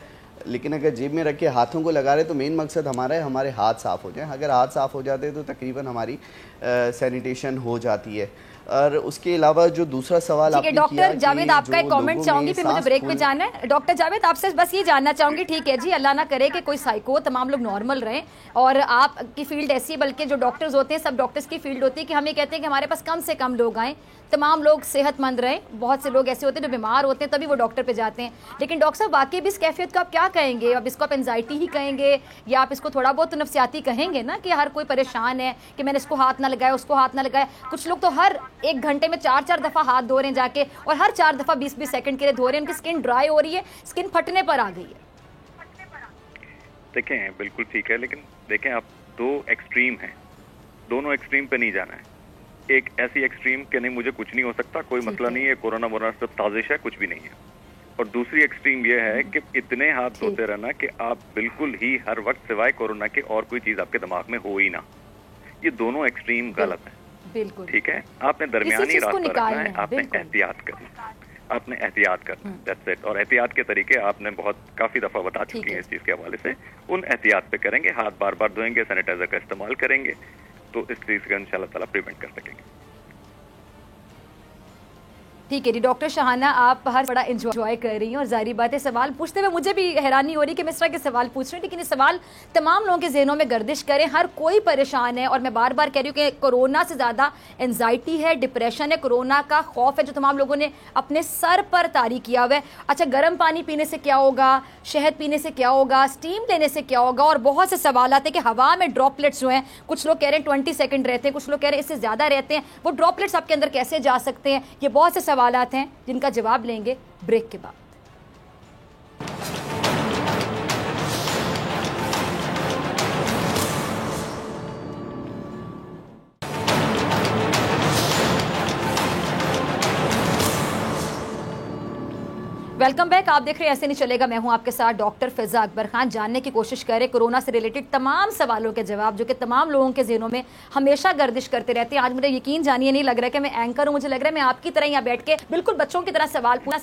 लेकिन अगर जेब में रख के हाथों को लगा रहे तो मेन मकसद हमारा है हमारे हाथ साफ़ हो जाए। अगर हाथ साफ़ हो जाते हैं तो तकरीबन हमारी सैनिटेशन हो जाती है। और उसके अलावा जो दूसरा सवाल आपने किया, डॉक्टर जावेद आपका एक कमेंट चाहूंगी, फिर मुझे ब्रेक पे जाना है। डॉक्टर जावेद आपसे बस ये जानना चाहूंगी, ठीक है जी, अल्लाह ना करे कि कोई साइको, तमाम लोग नॉर्मल रहें, और आपकी फील्ड ऐसी, बल्कि जो डॉक्टर्स होते हैं सब डॉक्टर्स की फील्ड होती है कि हम ये कहते हैं कि हमारे पास कम से कम लोग आएँ, तमाम लोग सेहतमंद रहें। बहुत से लोग ऐसे होते हैं जो बीमार होते हैं तभी वो डॉक्टर पे जाते हैं। लेकिन डॉक्टर साहब वाकई भी इस कैफियत को आप क्या कहेंगे? अब इसको आप एंजाइटी ही कहेंगे या आप इसको थोड़ा बहुत तो नफ्सियाती कहेंगे ना, कि हर कोई परेशान है कि मैंने इसको हाथ ना लगाया, उसको हाथ ना लगाया। कुछ लोग तो हर 1 घंटे में 4-4 दफ़ा हाथ धो रहे हैं जाके, और हर 4 दफ़ा 20-20 सेकंड के लिए धो रहे हैं, उनकी स्किन ड्राई हो रही है, स्किन फटने पर आ गई है। देखें, बिल्कुल ठीक है, लेकिन देखें आप, 2 एक्सट्रीम हैं, दोनों एक्सट्रीम पे नहीं जाना है। एक ऐसी एक्सट्रीम कि नहीं मुझे कुछ नहीं हो सकता, कोई मसला नहीं है, कोरोना वोरोना सब साजिश है, कुछ भी नहीं है। और दूसरी एक्सट्रीम ये है कि इतने हाथ धोते रहना कि आप बिल्कुल ही हर वक्त सिवाय कोरोना के और कोई चीज आपके दिमाग में हो ही ना। ये दोनों एक्सट्रीम गलत है, बिल्कुल ठीक है। आपने दरमियानी रास्ता रखना है, आपने एहतियात करना, आपने एहतियात करना, दैट्स इट। और एहतियात के तरीके आपने काफी दफा बता चुकी हैं इस चीज के हवाले से। उन एहतियात पे करेंगे, हाथ बार बार धोएंगे, सैनिटाइजर का इस्तेमाल करेंगे, तो इस चीज का इंशाल्लाह ताला प्रिवेंट कर सकेंगे। ठीक है जी। डॉक्टर शहाना, आप हर बड़ा एंजॉय कर रही हैं, और जाहिर बात है सवाल पूछते हुए मुझे भी हैरानी हो रही है कि मैं इस तरह के सवाल पूछ रही हूँ, लेकिन ये सवाल तमाम लोगों के जहनों में गर्दिश करें। हर कोई परेशान है, और मैं बार बार कह रही हूँ कि कोरोना से ज़्यादा एंजाइटी है, डिप्रेशन है, कोरोना का खौफ है जो तमाम लोगों ने अपने सर पर तारी किया हुआ है। अच्छा, गर्म पानी पीने से क्या होगा, शहद पीने से क्या होगा, स्टीम लेने से क्या होगा, और बहुत से सवाल आते हैं कि हवा में ड्रॉपलेट्स जो हैं, कुछ लोग कह रहे हैं 20 सेकेंड रहते हैं, कुछ लोग कह रहे हैं इससे ज़्यादा रहते हैं, वो ड्रॉपलेट्स आपके अंदर कैसे जा सकते हैं? ये बहुत से सवालात हैं जिनका जवाब लेंगे ब्रेक के बाद। Welcome back. आप देख रहे हैं ऐसे नहीं चलेगा, मैं हूं आपके साथ डॉक्टर फिजा अकबर खान। जानने की कोशिश करें कोरोना से रिलेटेड तमाम सवालों के जवाब जो कि तमाम लोगों के ज़हनों में हमेशा गर्दिश करते रहते हैं। आज मुझे यकीन जानिए नहीं लग रहा है कि मैं एंकर हूं, मुझे लग रहा है मैं आपकी तरह यहाँ बैठ के बिल्कुल बच्चों की तरह सवाल पूछ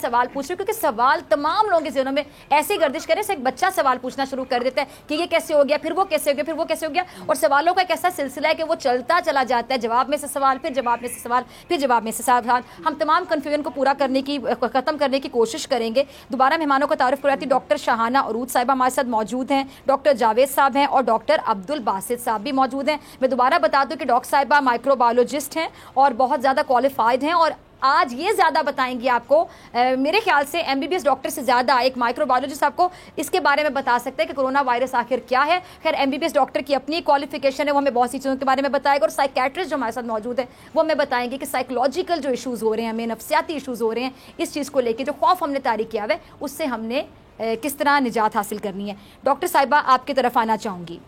रही हूँ, क्योंकि सवाल तमाम लोगों के ज़हनों में ऐसे गर्दिश करें। एक बच्चा सवाल पूछना शुरू कर देता है कि ये कैसे हो गया, फिर वो कैसे हो गया, फिर वो कैसे हो गया, और सवालों का एक ऐसा सिलसिला है कि वो चलता चला जाता है, जवाब में से सवाल, फिर जवाब में से सवाल, फिर जवाब में से सवाल। हम तमाम कन्फ्यूजन को पूरा करने की, खत्म करने की कोशिश करेंगे। दोबारा मेहमानों को तारुफ कराती, डॉक्टर शहाना अरूज साहिबा हमारे साथ मौजूद हैं, डॉक्टर जावेद साहब हैं, और डॉक्टर अब्दुल बासित साहब भी मौजूद हैं। मैं दोबारा बता दूं कि डॉक्टर साहिबा माइक्रोबायोलॉजिस्ट हैं और बहुत ज़्यादा क्वालिफाइड हैं, और आज ये ज़्यादा बताएंगी आपको, मेरे ख्याल से MBBS डॉक्टर से ज़्यादा एक माइक्रोबायोलॉजिस्ट आपको इसके बारे में बता सकते हैं कि कोरोना वायरस आखिर क्या है। खैर MBBS डॉक्टर की अपनी क्वालिफिकेशन है, वो हमें बहुत सी चीज़ों के बारे में बताएगा, और साइकेट्रिस्ट जो हमारे साथ मौजूद है वो हमें बताएंगे कि साइकोलॉजिकल जो इशूज़ हो रहे हैं, हमें नफ्सियाती इशूज़ हो रहे हैं, इस चीज़ को लेकर जो खौफ हमने तारी किया है उससे हमने किस तरह निजात हासिल करनी है। डॉक्टर साहिबा, आपकी तरफ आना चाहूँगी।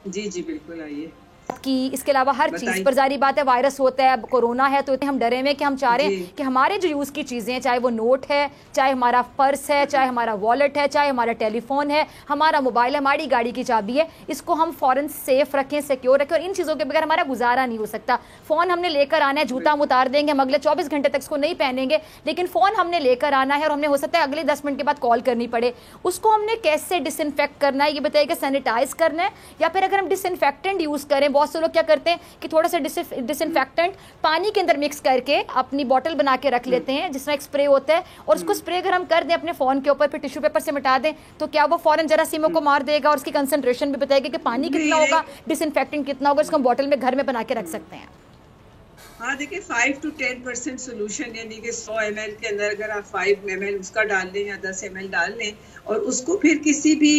जी जी बिल्कुल, आइए। कि इसके अलावा हर चीज़ पर जारी बात है, वायरस होता है, कोरोना है, तो हम डरे में कि हम चाह रहे हैं कि हमारे जो यूज़ की चीज़ें, चाहे वो नोट है, चाहे हमारा पर्स है, चाहे हमारा वॉलेट है, चाहे हमारा टेलीफोन है, हमारा मोबाइल है, हमारी गाड़ी की चाबी है, इसको हम फ़ौरन सेफ रखें, सिक्योर रखें, और इन चीज़ों के बगैर हमारा गुजारा नहीं हो सकता। फ़ोन हमने लेकर आना है, जूता हम उतार देंगे, हम अगले 24 घंटे तक इसको नहीं पहनेंगे, लेकिन फ़ोन हमने लेकर आना है और हमने हो सकता है अगले 10 मिनट के बाद कॉल करनी पड़े। उसको हमने कैसे डिसइंफेक्ट करना है, ये बताइएगा, सैनिटाइज करना है, या फिर अगर हम डिसइंफेक्टेंट यूज़ करें, बहुत से लोग क्या करते हैं कि थोड़ा सा डिसइंफेक्टेंट पानी के अंदर मिक्स करके अपनी बोतल बना के रख लेते हैं, जिसमें एक स्प्रे होता है, और उसको स्प्रे अगर हम कर दें अपने फोन के ऊपर, फिर टिश्यू पेपर से मिटा दें, तो क्या वो फौरन जरासीमों को मार देगा, और उसकी कंसंट्रेशन भी बताएगा कि पानी कितना होगा, डिसइंफेक्टेंट कितना होगा, इसको हम बोतल में घर में बना के रख सकते हैं। हाँ देखिए, 5 to 10% सोल्यूशन, यानी कि 100 ml के अंदर अगर आप 5 ml उसका डाल लें या 10 ml डाल लें, और उसको फिर किसी भी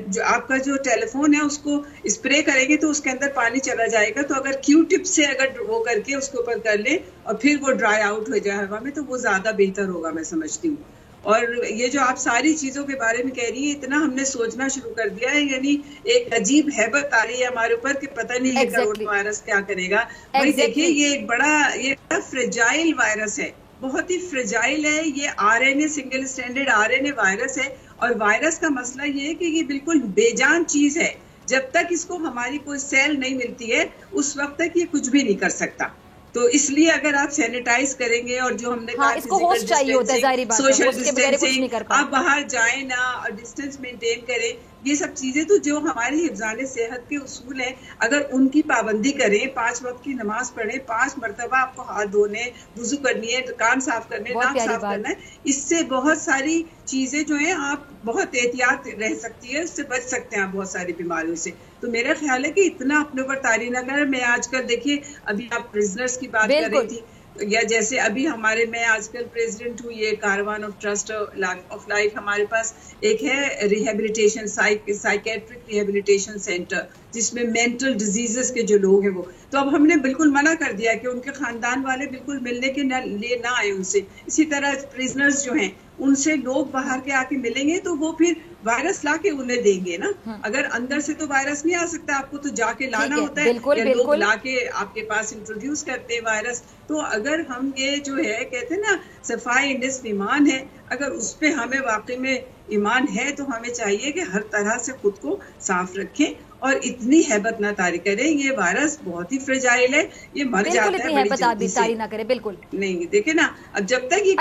जो आपका जो टेलीफोन है उसको स्प्रे करेंगे तो उसके अंदर पानी चला जाएगा। तो अगर Q-टिप से अगर वो करके उसके ऊपर कर लें और फिर वो ड्राई आउट हो जाए हवा में, तो वो ज्यादा बेहतर होगा, मैं समझती हूँ। और ये जो आप सारी चीजों के बारे में कह रही है, इतना हमने सोचना शुरू कर दिया है, यानी एक अजीब हैबत आ रही है हमारे ऊपर कि पता नहीं है कोरोना वायरस क्या करेगा। भाई देखिए, ये बड़ा फ्रेजाइल वायरस है, बहुत ही फ्रेजाइल है। ये RNA, single standard RNA virus है, और वायरस का मसला ये है कि ये बिल्कुल बेजान चीज है। जब तक इसको हमारी कोई सेल नहीं मिलती है, उस वक्त तक ये कुछ भी नहीं कर सकता। तो इसलिए अगर आप सैनिटाइज करेंगे और जो हमने कहा इसको होस्ट चाहिए होता है, जाहिर बात है, सोशल होस्ट के बगैर कुछ नहीं कर डिस्टेंसिंग, पाए। आप बाहर जाएं ना और डिस्टेंस मेंटेन करें, ये सब चीजें तो जो हमारे हिफ्ज़ाने सेहत के उसूल हैं, अगर उनकी पाबंदी करें, 5 वक्त की नमाज पढ़ें, 5 मरतबा आपको हाथ धोने, वुजू करनी है, कान साफ करने, नाक साफ करना है, इससे बहुत सारी चीजें जो हैं आप बहुत एहतियात रह सकती है, उससे बच सकते हैं आप बहुत सारी बीमारियों से। तो मेरा ख्याल है कि इतना अपने ऊपर तारी ना करें। मैं आजकल देखिए, अभी आप प्रिजनर्स की बात कर रही थी, या जैसे अभी मैं आजकल प्रेसिडेंट हूँ ये Karwan of trust of life, हमारे पास एक है रिहेबिलिटेशन साइकेट्रिक रिहेबिलिटेशन सेंटर, जिसमें मेंटल डिजीजेस के जो लोग हैं वो, तो अब हमने बिल्कुल मना कर दिया कि उनके खानदान वाले बिल्कुल मिलने के लिए ना आए उनसे। इसी तरह प्रिजनर्स जो हैं उनसे लोग बाहर के आके मिलेंगे तो वो फिर वायरस ला के उन्हें देंगे ना। अगर अंदर से तो वायरस नहीं आ सकता, आपको तो जाके लाना होता है, या लोग लाके आपके पास इंट्रोड्यूस करते हैं वायरस। तो अगर हम ये जो है कहते हैं ना सफाई निस्फ ईमान है, अगर उस पे हमें वाकई में ईमान है तो हमें चाहिए कि हर तरह से खुद को साफ रखें और इतनी हैबत ना तारी करें। ये वायरस बहुत ही फ्रेजाइल है, ये मर जाता है बड़ी जल्दी से। ना करें बिल्कुल नहीं। देखे ना, अब जब तक ये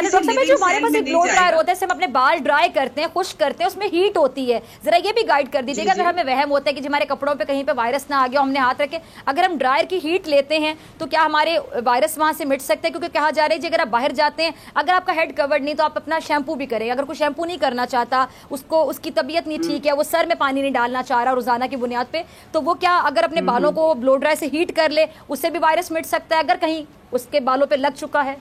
जो हमारे पास एक ब्लो ड्रायर होता है, हम अपने बाल ड्राई करते हैं, खुश्क करते हैं, उसमें हीट होती है, जरा ये भी गाइड कर दीजिएगा। अगर हमें वहम होता है कि हमारे कपड़ों पे कहीं पे वायरस ना आ गया, हमने हाथ रखे, अगर हम ड्रायर की हीट लेते हैं तो क्या हमारे वायरस वहां से मिट सकते हैं? क्योंकि कहा जा रहा है अगर आप बाहर जाते हैं, अगर आपका हेड कवर्ड नहीं तो आप अपना शैम्पू भी करें। अगर कोई शैम्पू नहीं करना चाहता, उसकी तबीयत नहीं ठीक है, वो सर में पानी नहीं डालना चाह रहा रोजाना की बुनियाद पे, तो वो क्या अगर अपने बालों को ब्लो ड्राई से हीट कर ले, उससे भी वायरस मिट सकता है अगर कहीं उसके बालों पे लग चुका है?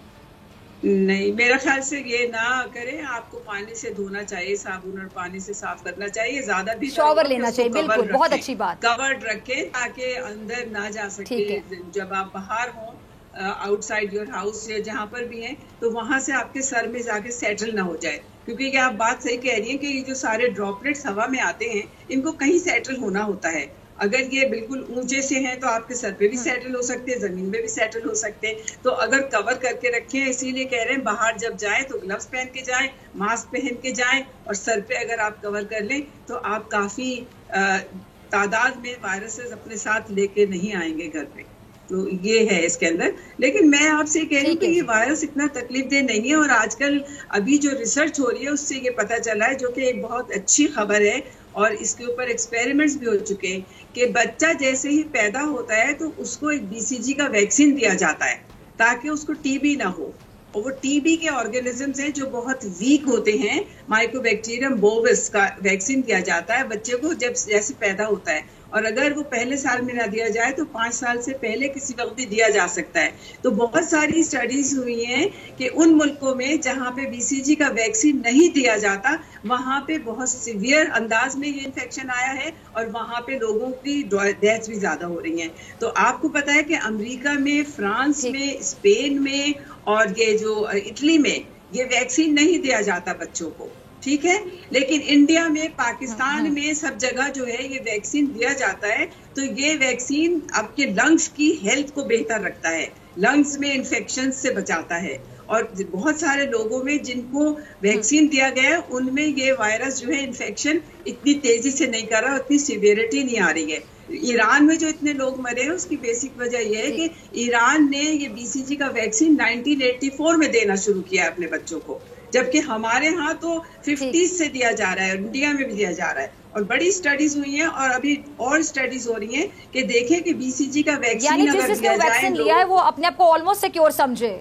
नहीं, मेरा ख्याल से ये ना करें। आपको पानी से धोना चाहिए, साबुन और पानी से साफ करना चाहिए, ज्यादा भी शॉवर लेना चाहिए। बिल्कुल, बहुत अच्छी बात। कवर्ड रखें ताकि अंदर ना जा सके। जब आप बाहर हो आउटसाइड योर हाउस या जहाँ पर भी हैं, तो वहां से आपके सर में जाके सेटल ना हो जाए। क्योंकि ये आप बात सही कह रही हैं कि ये जो सारे ड्रॉपलेट्स हवा में आते हैं, इनको कहीं सेटल होना होता है। अगर ये बिल्कुल ऊंचे से हैं तो आपके सर पे भी सेटल हो सकते हैं, जमीन पे भी सेटल हो सकते हैं। तो अगर कवर करके रखें, इसीलिए कह रहे हैं बाहर जब जाएं तो ग्लव्स पहन के जाएं, मास्क पहन के जाएं, और सर पे अगर आप कवर कर लें तो आप काफी तादाद में वायरसेस अपने साथ लेके नहीं आएंगे घर पे। तो ये है इसके अंदर। लेकिन मैं आपसे कह रही हूँ कि ये वायरस इतना तकलीफ दे नहीं है, और आजकल अभी जो रिसर्च हो रही है उससे ये पता चला है, जो कि एक बहुत अच्छी खबर है, और इसके ऊपर एक्सपेरिमेंट्स भी हो चुके हैं कि बच्चा जैसे ही पैदा होता है तो उसको एक BCG का वैक्सीन दिया जाता है ताकि उसको TB ना हो। और वो TB के ऑर्गेनिजम्स हैं जो बहुत वीक होते हैं, माइकोबैक्टीरियम बोविस का वैक्सीन दिया जाता है बच्चे को जब जैसे पैदा होता है। और अगर वो पहले साल में ना दिया जाए तो 5 साल से पहले किसी वक्त भी दिया जा सकता है। तो बहुत सारी स्टडीज हुई हैं कि उन मुल्कों में जहाँ पे BCG का वैक्सीन नहीं दिया जाता, वहाँ पे बहुत सीवियर अंदाज में ये इन्फेक्शन आया है, और वहाँ पे लोगों की डेथ भी ज्यादा हो रही हैं। तो आपको पता है कि अमेरिका में, फ्रांस में, स्पेन में और ये जो इटली में ये वैक्सीन नहीं दिया जाता बच्चों को, ठीक है। लेकिन इंडिया में, पाकिस्तान में, सब जगह जो है ये वैक्सीन दिया जाता है। तो ये वैक्सीन आपके लंग्स की हेल्थ को बेहतर रखता है, लंग्स में इन्फेक्शन से बचाता है। और बहुत सारे लोगों में जिनको वैक्सीन दिया गया है उनमें ये वायरस जो है इन्फेक्शन इतनी तेजी से नहीं कर रहा, उतनी सिवियरिटी नहीं आ रही है। ईरान में जो इतने लोग मरे हैं उसकी बेसिक वजह यह है कि ईरान ने ये BCG का वैक्सीन 1984 में देना शुरू किया है अपने बच्चों को, जबकि हमारे यहाँ तो 50s से दिया जा रहा है, इंडिया में भी दिया जा रहा है। और बड़ी स्टडीज हुई हैं और अभी और स्टडीज हो रही हैं कि देखें कि BCG का वैक्सीन अगर दिया जाए, लिया है वो अपने आप को ऑलमोस्ट सिक्योर समझे।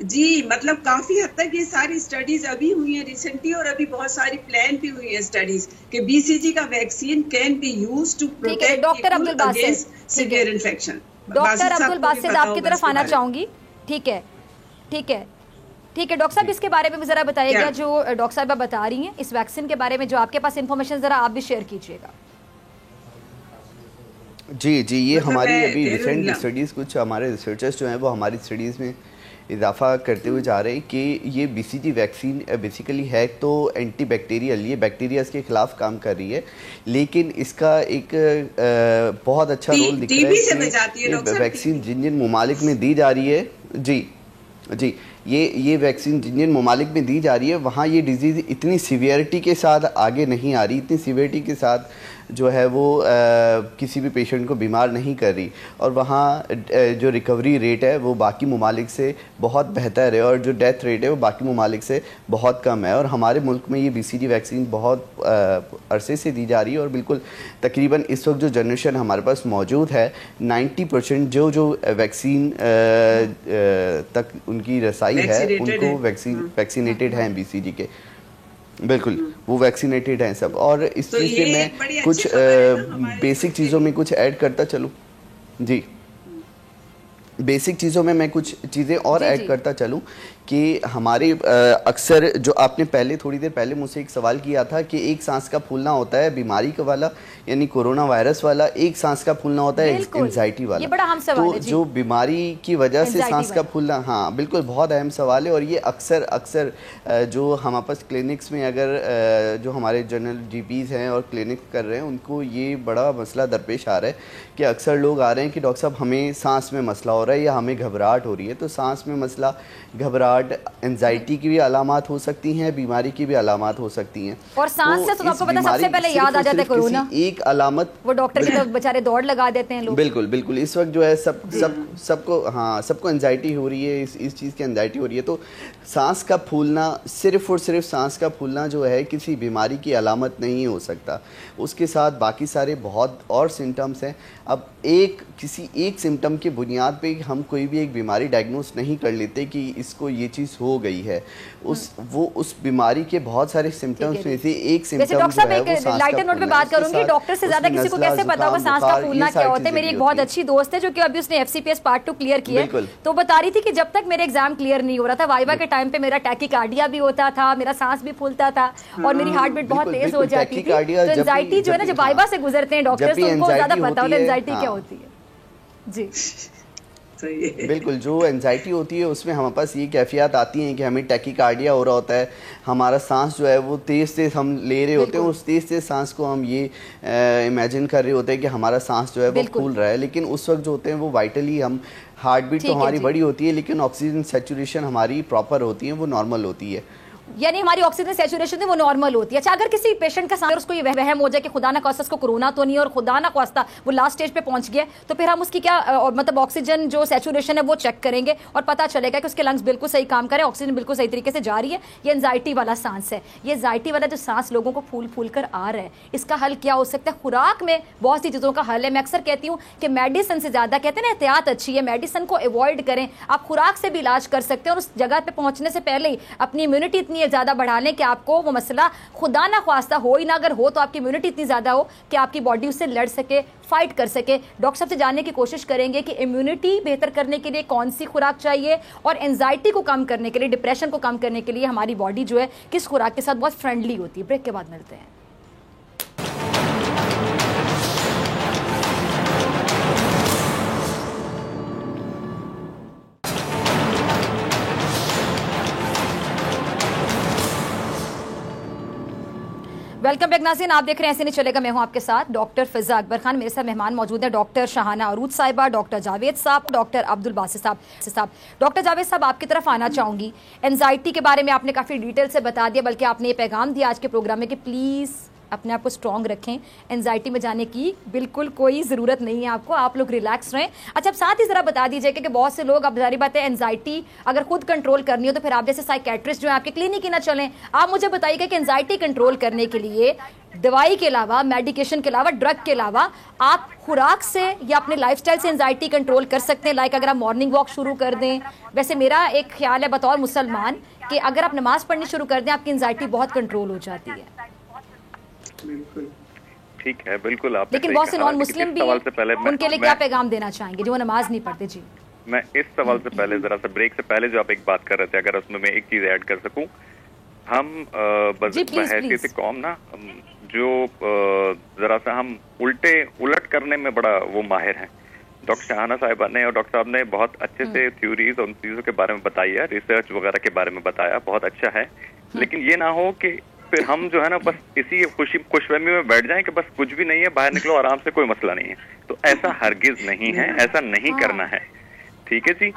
जी, मतलब काफी हद तक ये सारी स्टडीज अभी हुई हैं रिसेंटली, और अभी बहुत सारी प्लान भी हुई है स्टडीज कि BCG का vaccine can be used to protect doctor Abdul Basit severe infection. Doctor Abdul Basit आपकी तरफ आना चाहूंगी। ठीक है डॉक्टर साहब, इसके बारे में भी जरा बताइएगा, जो डॉक्टर साहब बता रही हैं इस वैक्सीन के बारे में, जो आपके पास इंफॉर्मेशन जरा आप भी शेयर कीजिएगा। जी, ये हमारी अभी रिसेंट स्टडीज़, कुछ हमारे रिसर्चर्स जो हैं वो हमारी स्टडीज़ में इजाफा करते हुए जा रहे हैं कि ये BCG वैक्सीन बेसिकली है तो एंटी बैक्टीरियल, ये बैक्टीरियाज के खिलाफ काम कर रही है, लेकिन इसका एक बहुत अच्छा रोल दिख रहा है कि वैक्सीन जिन जिन ममालिक में दी जा रही है, जी ये वैक्सीन जिन जिन ममालिक में दी जा रही है वहाँ ये डिजीज़ इतनी सीवियरिटी के साथ आगे नहीं आ रही, इतनी सीवियरिटी के साथ जो है वो किसी भी पेशेंट को बीमार नहीं कर रही, और वहाँ जो रिकवरी रेट है वो बाकी ममालिक से बहुत बेहतर है, और जो डेथ रेट है वो बाकी ममालिक से बहुत कम है। और हमारे मुल्क में ये BCG वैक्सीन बहुत अरसे से दी जा रही है, और बिल्कुल तकरीबन इस वक्त जो जनरेशन हमारे पास मौजूद है 90% जो वैक्सीन तक उनकी रसाई है उनको वैक्सीनेटेड हैं BCG के, बिल्कुल वो वैक्सीनेटेड हैं सब। और इस चीज़ पे मैं कुछ बेसिक चीज़ों में कुछ ऐड करता चलूँ जी, बेसिक चीज़ों में मैं कुछ चीज़ें और ऐड करता चलूँ कि हमारे अक्सर जो आपने पहले थोड़ी देर पहले मुझसे एक सवाल किया था कि एक सांस का फूलना होता है बीमारी का वाला, यानी कोरोना वायरस वाला, एक सांस का फूलना होता है एंजाइटी वाला। ये बड़ा अहम सवाल है तो जो बीमारी की वजह से सांस का फूलना, हाँ बिल्कुल बहुत अहम सवाल है। और ये अक्सर जो हमारे पास क्लिनिक्स में अगर जो हमारे जनरल GPs हैं और क्लिनिक कर रहे हैं उनको ये बड़ा मसला दरपेश आ रहा है कि अक्सर लोग आ रहे हैं कि डॉक्टर साहब हमें सांस में मसला हो रहा है या हमें घबराहट हो रही है। तो सांस में मसला, घबराहट, एंजाइटी की भी अलामात हो सकती हैं, बीमारी की भी अलामात हो सकती हैं। और सांस से तो आपको पता सबसे पहले याद आ जाता है कोरोना, एक अलामत वो डॉक्टर के तो बेचारे दौड़ लगा देते हैं लोग। बिल्कुल इस वक्त जो है सबको एंजाइटी हो रही है, इस चीज़ की एंजाइटी हो रही है। तो सांस का फूलना, सिर्फ और सिर्फ सांस का फूलना जो है किसी बीमारी की अलामत नहीं हो सकता, उसके साथ बाकी सारे बहुत और सिम्टम्स हैं। अब किसी एक सिम्टम की बुनियाद पे हम कोई भी एक बीमारी डायग्नोस नहीं कर लेते कि इसको ये चीज़ हो गई है। उस बीमारी के बहुत सारे सिम्टम्स में से एक सिम्टम जो है वो सांस का लाइटर नोट पे बात करूंगी, डॉक्टर से ज्यादा किसी को कैसे पता होगा सांस का फूलना क्या होता है। मेरी एक बहुत अच्छी दोस्त है जो कि अभी उसने FCPS पार्ट 2 क्लियर किया है, तो बता रही थी कि जब तक मेरे एग्जाम क्लियर नहीं हो रहा था, वाइवा के टाइम पे मेरा टैकीकार्डिया भी होता था, मेरा सांस भी फूलता था और मेरी हार्ट बीट बहुत तेज हो जाती थी। तो एंजाइटी जो है ना, जब वाइवा से गुजरते हैं डॉक्टर्स तो उनको ज्यादा पता होता है एंजाइटी क्या होती है। जी बिल्कुल, जो एंजाइटी होती है उसमें हमारे पास ये कैफियत आती हैं कि हमें टैकीकार्डिया हो रहा होता है, हमारा सांस जो है वो तेज़ हम ले रहे होते हैं, उस तेज़ सांस को हम ये इमेजिन कर रहे होते हैं कि हमारा सांस जो है वो फूल रहा है। लेकिन उस वक्त जो होते हैं वो वाइटली हम, हार्ट बीट तो हमारी बड़ी होती है लेकिन ऑक्सीजन सैचुरेशन हमारी प्रॉपर होती है, वो नॉर्मल होती है, यानी हमारी ऑक्सीजन सैचुरेशन है वो नॉर्मल होती है। अच्छा, अगर किसी पेशेंट का सांस उसको ये वहम हो जाए कि खुदा ना खास्ता उसको कोरोना तो नहीं और खुदा ना खास्ता वो लास्ट स्टेज पे पहुंच गया, तो फिर हम उसकी क्या मतलब ऑक्सीजन जो सैचुरेशन है वो चेक करेंगे और पता चलेगा कि उसके लंग्स बिल्कुल सही काम करें, ऑक्सीजन बिल्कुल सही तरीके से जा रही है। ये एंजाइटी वाला सांस है। ये एंजाइटी वाला जो सांस लोगों को फूल कर आ रहा है, इसका हल क्या हो सकता है? खुराक में बहुत सी चीज़ों का हल है। मैं अक्सर कहती हूँ कि मेडिसिन से ज़्यादा, कहते हैं ना एहतियात अच्छी है, मेडिसिन को अवॉइड करें। आप खुराक से भी इलाज कर सकते हैं और उस जगह पे पहुंचने से पहले ही अपनी इम्यूनिटी इतनी ज़्यादा बढ़ा लें कि आपको वो मसला खुदा ना ख्वास्ता हो ही ना, अगर हो तो आपकी इम्यूनिटी इतनी ज़्यादा हो कि आपकी बॉडी उससे लड़ सके, फाइट कर सके। डॉक्टर साहब से जानने की कोशिश करेंगे कि इम्यूनिटी बेहतर करने के लिए कौन सी खुराक चाहिए और एंजाइटी को कम करने के लिए, डिप्रेशन को कम करने के लिए हमारी बॉडी जो है किस खुराक के साथ बहुत फ्रेंडली होती है। ब्रेक के बाद मिलते हैं। वेलकम बैक नाज़रीन, आप देख रहे हैं ऐसे नहीं चलेगा। मैं हूं आपके साथ डॉक्टर फिजा अकबर खान। मेरे साथ मेहमान मौजूद है डॉक्टर शाहाना अरूज साहिबा, डॉक्टर जावेद साहब, डॉक्टर अब्दुल बासित साहब। डॉक्टर जावेद साहब, आपकी तरफ आना चाहूंगी। एंजाइटी के बारे में आपने काफ़ी डिटेल से बता दिया, बल्कि आपने ये पैगाम दिया आज के प्रोग्राम में कि प्लीज़ अपने आप को स्ट्रॉन्ग रखें, एंजाइटी में जाने की बिल्कुल कोई ज़रूरत नहीं है आपको, आप लोग रिलैक्स रहें। अच्छा, अब साथ ही ज़रा बता दीजिए कि बहुत से लोग, अब जारी बात है, एंजाइटी अगर खुद कंट्रोल करनी हो तो फिर आप जैसे साइकेट्रिस्ट जो है आपके क्लिनिक ही ना चलें। आप मुझे बताइएगा कि एंजाइटी कंट्रोल करने के लिए दवाई के अलावा, मेडिकेशन के अलावा, ड्रग के अलावा आप खुराक से या अपने लाइफस्टाइल से एंजाइटी कंट्रोल कर सकते हैं। लाइक अगर आप मॉर्निंग वॉक शुरू कर दें, वैसे मेरा एक ख्याल है बतौर मुसलमान कि अगर आप नमाज पढ़नी शुरू कर दें आपकी एंजाइटी बहुत कंट्रोल हो जाती है। बिल्कुल ठीक है, बिल्कुल आप, लेकिन बहुत से नॉन मुस्लिम भी उनके लिए क्या पैगाम देना चाहेंगे जो नमाज नहीं पढ़ते? जी, मैं इस सवाल से पहले, जरा सा ब्रेक से पहले जो आप एक बात कर रहे थे, अगर उसमें मैं एक चीज ऐड कर सकूं, हम बहैसियत कौम ना, जो जरा सा हम उलट करने में बड़ा वो माहिर हैं। डॉक्टर शाहाना साहिबा ने और डॉक्टर साहब ने बहुत अच्छे से थ्योरीज और उन चीजों के बारे में बताई है, रिसर्च वगैरह के बारे में बताया, बहुत अच्छा है। लेकिन ये ना हो कि फिर हम जो है ना बस इसी खुशफहमी में बैठ जाएं कि बस कुछ भी नहीं है, बाहर निकलो आराम से, कोई मसला नहीं है। तो ऐसा हरगिज नहीं है, ऐसा नहीं करना है। ठीक है जी,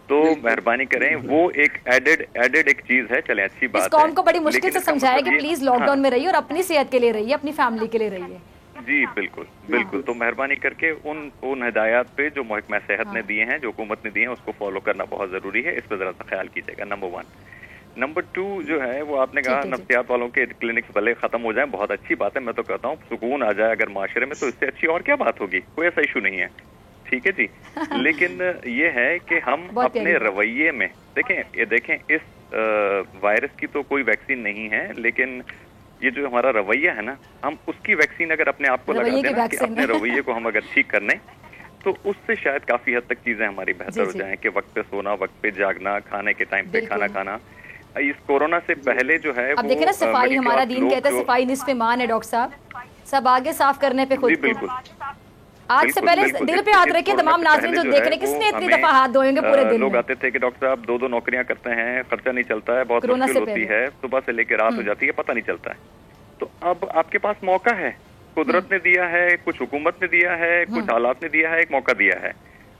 तो मेहरबानी करें, वो एक एडेड एक चीज है। चले, अच्छी बात है। इस कौम को बड़ी मुश्किल से समझाया कि प्लीज लॉकडाउन में रहिए और अपनी सेहत के लिए रहिए, अपनी फैमिली के लिए रहिए। जी बिल्कुल बिल्कुल। तो मेहरबानी करके उन हिदायत पे जो महकमा सेहत ने दिए हैं, जो हुकूमत ने दिए हैं, उसको फॉलो करना बहुत जरूरी है। इस पर जरा सा ख्याल कीजिएगा, नंबर 1। नंबर 2 जो है वो आपने कहा नफ्सियात वालों के क्लिनिक्स भले खत्म हो जाए, बहुत अच्छी बात है। मैं तो कहता हूँ सुकून आ जाए अगर माशरे में, तो इससे अच्छी और क्या बात होगी, कोई ऐसा इशू नहीं है, ठीक है जी। लेकिन ये है कि हम अपने रवैये में देखें इस वायरस की तो कोई वैक्सीन नहीं है, लेकिन ये जो हमारा रवैया है ना, हम उसकी वैक्सीन अगर अपने आप को लगा देना कि अपने रवैये को हम अगर ठीक कर लें, तो उससे शायद काफी हद तक चीजें हमारी बेहतर हो जाएं कि वक्त पे सोना, वक्त पे जागना, खाने के टाइम पे खाना खाना। इस कोरोना से पहले जो है अब देखिए ना, सफाई हमारा दीन कहता है, सफाई निस्फ़े ईमान है डॉक्टर साहब, सब आगे साफ करने पे खुद। बिल्कुल। आज से पहले दिल पे हाथ रखिए तमाम नाज़रीन जो देख रहे हैं, किसने इतनी दफा हाथ धोएंगे पूरे दिन में। लोग आते थे कि डॉक्टर साहब 2-2 नौकरियां करते हैं, खर्चा नहीं चलता है, बहुत मुश्किल होती है, सुबह से लेकर रात हो जाती है, पता नहीं चलता है। तो अब आपके पास मौका है, कुदरत ने दिया है, कुछ हुकूमत ने दिया है, कुछ हालात ने दिया है, एक मौका दिया है।